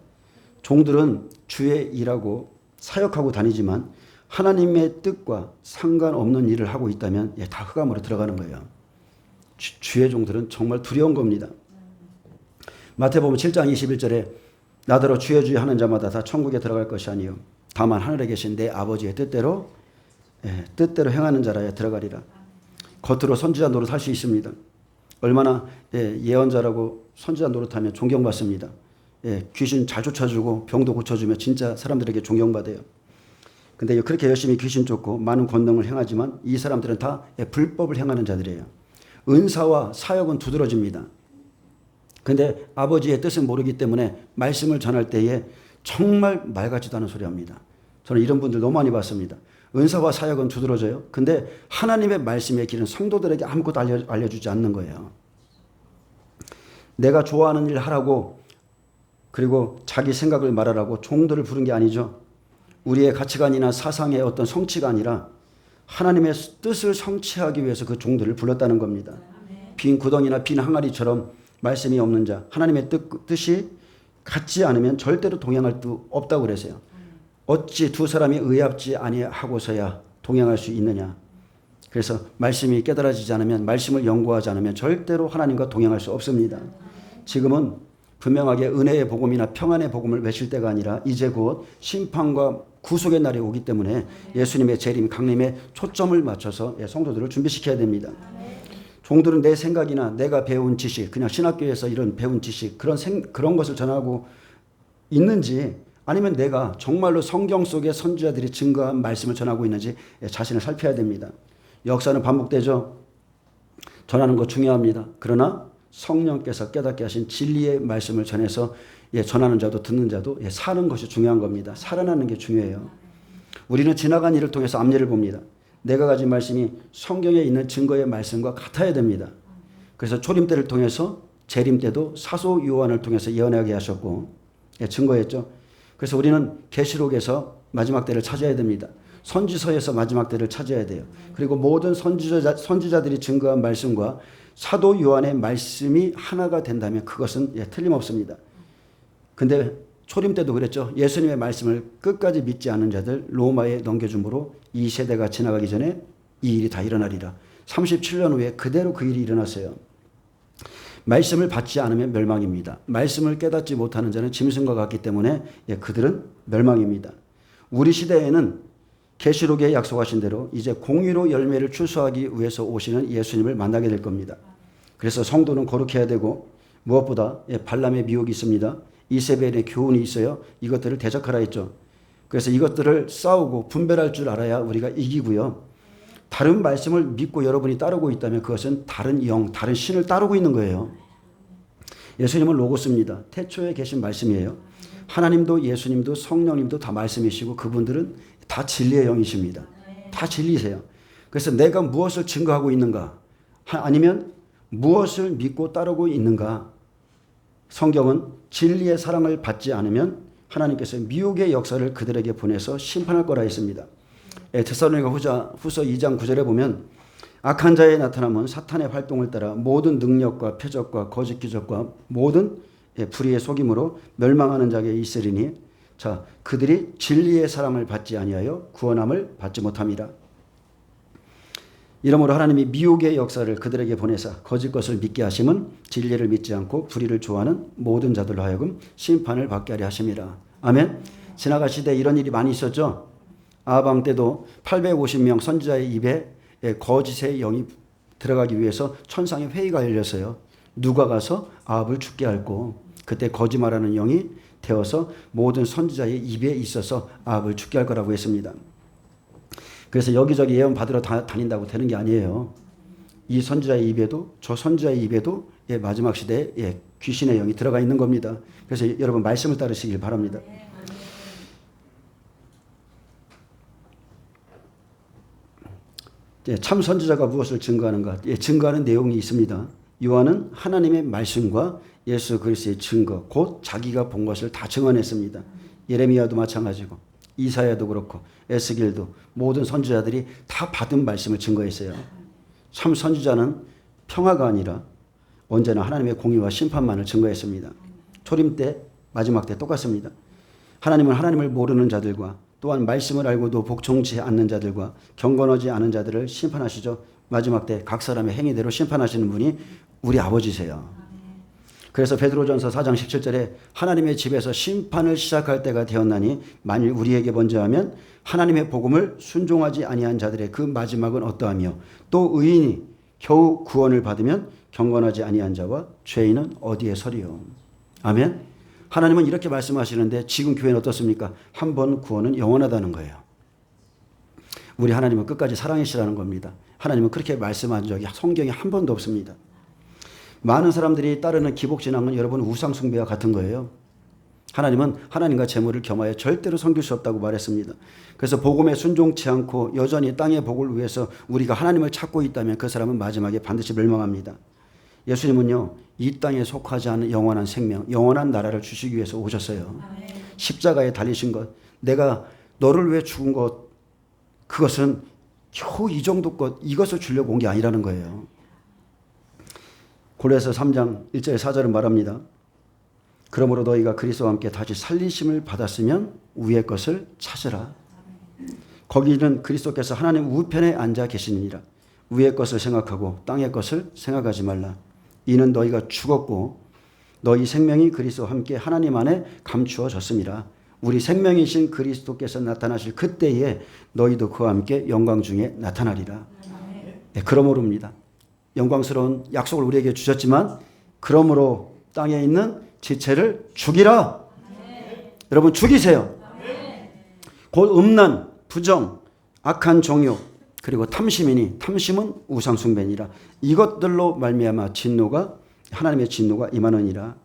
종들은 주의 일하고 사역하고 다니지만 하나님의 뜻과 상관없는 일을 하고 있다면 다 흑암으로 들어가는 거예요. 주의 종들은 정말 두려운 겁니다. 마태복음 7장 21절에 나더러 주여 주여 하는 자마다 다 천국에 들어갈 것이 아니요 다만 하늘에 계신 내 아버지의 뜻대로 행하는 자라야 들어가리라. 겉으로 선지자 노릇할 수 있습니다. 얼마나 예언자라고 선지자 노릇하면 존경받습니다. 귀신 잘 쫓아주고 병도 고쳐주며 진짜 사람들에게 존경받아요. 근데 그렇게 열심히 귀신 쫓고 많은 권능을 행하지만 이 사람들은 다 불법을 행하는 자들이에요. 은사와 사역은 두드러집니다. 근데 아버지의 뜻은 모르기 때문에 말씀을 전할 때에 정말 말 같지도 않은 소리 합니다. 저는 이런 분들 너무 많이 봤습니다. 은사와 사역은 두드러져요. 근데 하나님의 말씀의 길은 성도들에게 아무것도 알려주지 않는 거예요. 내가 좋아하는 일 하라고 그리고 자기 생각을 말하라고 종들을 부른 게 아니죠. 우리의 가치관이나 사상의 어떤 성취가 아니라 하나님의 뜻을 성취하기 위해서 그 종들을 불렀다는 겁니다. 빈 구덩이나 빈 항아리처럼 말씀이 없는 자, 하나님의 뜻이 같지 않으면 절대로 동행할 수 없다고 그랬어요. 어찌 두 사람이 의합지 아니하고서야 동행할 수 있느냐. 그래서 말씀이 깨달아지지 않으면, 말씀을 연구하지 않으면 절대로 하나님과 동행할 수 없습니다. 지금은 분명하게 은혜의 복음이나 평안의 복음을 외칠 때가 아니라 이제 곧 심판과 구속의 날이 오기 때문에 예수님의 재림, 강림에 초점을 맞춰서 성도들을 준비시켜야 됩니다. 종들은 내 생각이나 내가 배운 지식, 그냥 신학교에서 이런 배운 지식, 그런 것을 전하고 있는지, 아니면 내가 정말로 성경 속의 선지자들이 증거한 말씀을 전하고 있는지 자신을 살펴야 됩니다. 역사는 반복되죠. 전하는 거 중요합니다. 그러나 성령께서 깨닫게 하신 진리의 말씀을 전해서 전하는 자도 듣는 자도 사는 것이 중요한 겁니다. 살아나는 게 중요해요. 우리는 지나간 일을 통해서 앞일을 봅니다. 내가 가진 말씀이 성경에 있는 증거의 말씀과 같아야 됩니다. 그래서 초림 때를 통해서 재림 때도 사도 요한을 통해서 예언하게 하셨고 증거했죠. 그래서 우리는 계시록에서 마지막 때를 찾아야 됩니다. 선지서에서 마지막 때를 찾아야 돼요. 그리고 모든 선지자들이 증거한 말씀과 사도 요한의 말씀이 하나가 된다면 그것은 틀림없습니다. 근데 초림 때도 그랬죠. 예수님의 말씀을 끝까지 믿지 않은 자들 로마에 넘겨줌으로 이 세대가 지나가기 전에 이 일이 다 일어나리라. 37년 후에 그대로 그 일이 일어났어요. 말씀을 받지 않으면 멸망입니다. 말씀을 깨닫지 못하는 자는 짐승과 같기 때문에 그들은 멸망입니다. 우리 시대에는 계시록에 약속하신 대로 이제 공의로 열매를 출소하기 위해서 오시는 예수님을 만나게 될 겁니다. 그래서 성도는 거룩해야 되고 무엇보다 발람의 미혹이 있습니다. 이세벨의 교훈이 있어요. 이것들을 대적하라 했죠. 그래서 이것들을 싸우고 분별할 줄 알아야 우리가 이기고요. 다른 말씀을 믿고 여러분이 따르고 있다면 그것은 다른 영, 다른 신을 따르고 있는 거예요. 예수님은 로고스입니다. 태초에 계신 말씀이에요. 하나님도 예수님도 성령님도 다 말씀이시고 그분들은 다 진리의 영이십니다. 다 진리세요. 그래서 내가 무엇을 증거하고 있는가 아니면 무엇을 믿고 따르고 있는가. 성경은 진리의 사랑을 받지 않으면 하나님께서 미혹의 역사를 그들에게 보내서 심판할 거라 했습니다. 데살로니가 후서 2장 9절에 보면 악한 자의 나타남은 사탄의 활동을 따라 모든 능력과 표적과 거짓 기적과 모든 불의의 속임으로 멸망하는 자에게 있으리니 자 그들이 진리의 사랑을 받지 아니하여 구원함을 받지 못함이라. 이러므로 하나님이 미혹의 역사를 그들에게 보내사 거짓 것을 믿게 하심은 진리를 믿지 않고 불의를 좋아하는 모든 자들로 하여금 심판을 받게 하려 하심이라. 아멘. 지나갈 시대에 이런 일이 많이 있었죠. 아방 때도 850명 선지자의 입에 거짓의 영이 들어가기 위해서 천상의 회의가 열렸어요. 누가 가서 아합을 죽게 할고 그때 거짓말하는 영이 되어서 모든 선지자의 입에 있어서 아합을 죽게 할 거라고 했습니다. 그래서 여기저기 예언 받으러 다닌다고 되는 게 아니에요. 이 선지자의 입에도 저 선지자의 입에도 마지막 시대에 귀신의 영이 들어가 있는 겁니다. 그래서 여러분 말씀을 따르시길 바랍니다. 참 선지자가 무엇을 증거하는가? 증거하는 내용이 있습니다. 요한은 하나님의 말씀과 예수 그리스도의 증거, 곧 자기가 본 것을 다 증언했습니다. 예레미야도 마찬가지고 이사야도 그렇고 에스겔도 모든 선지자들이 다 받은 말씀을 증거했어요. 참 선지자는 평화가 아니라 언제나 하나님의 공의와 심판만을 증거했습니다. 초림 때, 마지막 때 똑같습니다. 하나님은 하나님을 모르는 자들과 또한 말씀을 알고도 복종치 않는 자들과 경건하지 않은 자들을 심판하시죠. 마지막 때 각 사람의 행위대로 심판하시는 분이 우리 아버지세요. 그래서 베드로전서 4장 17절에 하나님의 집에서 심판을 시작할 때가 되었나니 만일 우리에게 먼저 하면 하나님의 복음을 순종하지 아니한 자들의 그 마지막은 어떠하며 또 의인이 겨우 구원을 받으면 경건하지 아니한 자와 죄인은 어디에 서리요. 아멘. 하나님은 이렇게 말씀하시는데 지금 교회는 어떻습니까? 한 번 구원은 영원하다는 거예요. 우리 하나님은 끝까지 사랑이시라는 겁니다. 하나님은 그렇게 말씀한 적이 성경에 한 번도 없습니다. 많은 사람들이 따르는 기복신앙은 여러분 우상 숭배와 같은 거예요. 하나님은 하나님과 재물을 겸하여 절대로 섬길 수 없다고 말했습니다. 그래서 복음에 순종치 않고 여전히 땅의 복을 위해서 우리가 하나님을 찾고 있다면 그 사람은 마지막에 반드시 멸망합니다. 예수님은요, 이 땅에 속하지 않은 영원한 생명, 영원한 나라를 주시기 위해서 오셨어요. 십자가에 달리신 것, 내가 너를 위해 죽은 것, 그것은 겨우 이 정도 것, 이것을 주려고 온 게 아니라는 거예요. 고린도서 3장 1절 4절은 말합니다. 그러므로 너희가 그리스도와 함께 다시 살리심을 받았으면 위의 것을 찾으라. 거기는 그리스도께서 하나님 우편에 앉아 계시느니라. 위의 것을 생각하고 땅의 것을 생각하지 말라. 이는 너희가 죽었고 너희 생명이 그리스도와 함께 하나님 안에 감추어졌음이라. 우리 생명이신 그리스도께서 나타나실 그때에 너희도 그와 함께 영광 중에 나타나리라. 네, 그러므로입니다. 영광스러운 약속을 우리에게 주셨지만 그러므로 땅에 있는 지체를 죽이라. 여러분 죽이세요. 곧 음란, 부정, 악한 종욕, 그리고 탐심이니 탐심은 우상숭배니라. 이것들로 말미암아 진노가 하나님의 진노가 임하느니라.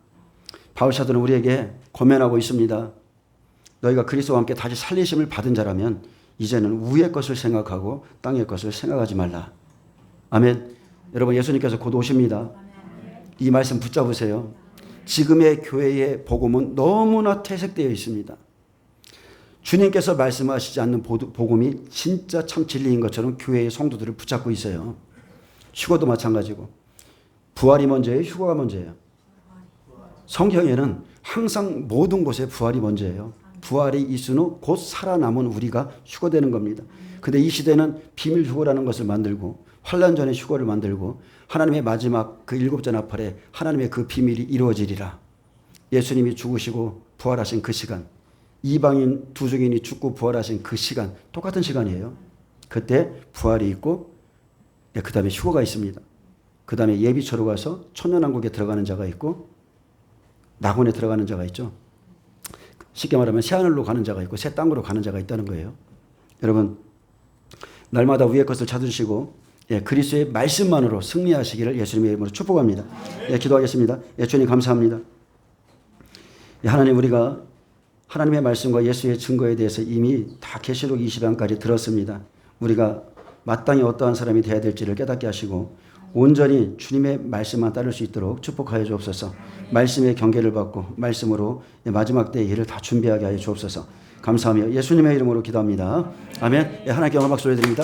바울 사도는 우리에게 권면하고 있습니다. 너희가 그리스도와 함께 다시 살리심을 받은 자라면 이제는 위의 것을 생각하고 땅의 것을 생각하지 말라. 아멘. 여러분 예수님께서 곧 오십니다. 이 말씀 붙잡으세요. 지금의 교회의 복음은 너무나 퇴색되어 있습니다. 주님께서 말씀하시지 않는 복음이 진짜 참 진리인 것처럼 교회의 성도들을 붙잡고 있어요. 휴거도 마찬가지고. 부활이 먼저예요? 휴거가 먼저예요? 성경에는 항상 모든 곳에 부활이 먼저예요. 부활이 있은 후 곧 살아남은 우리가 휴거되는 겁니다. 근데 이 시대는 비밀 휴거라는 것을 만들고 환난 전에 휴거를 만들고 하나님의 마지막 그 일곱째 나팔에 하나님의 그 비밀이 이루어지리라. 예수님이 죽으시고 부활하신 그 시간, 이방인 두 증인이 죽고 부활하신 그 시간, 똑같은 시간이에요. 그때 부활이 있고 그 다음에 휴거가 있습니다. 그 다음에 예비처로 가서 천년왕국에 들어가는 자가 있고 낙원에 들어가는 자가 있죠. 쉽게 말하면 새하늘로 가는 자가 있고 새 땅으로 가는 자가 있다는 거예요. 여러분 날마다 위의 것을 찾으시고 그리스도의 말씀만으로 승리하시기를 예수님의 이름으로 축복합니다. 기도하겠습니다. 주님 감사합니다. 하나님 우리가 하나님의 말씀과 예수의 증거에 대해서 이미 다 계시록 20장까지 들었습니다. 우리가 마땅히 어떠한 사람이 되어야 될지를 깨닫게 하시고 온전히 주님의 말씀만 따를 수 있도록 축복하여 주옵소서. 말씀의 경계를 받고 말씀으로 마지막 때의 일을 다 준비하게 하여 주옵소서. 감사하며 예수님의 이름으로 기도합니다. 아멘. 하나님께 영광 박수 올려드립니다.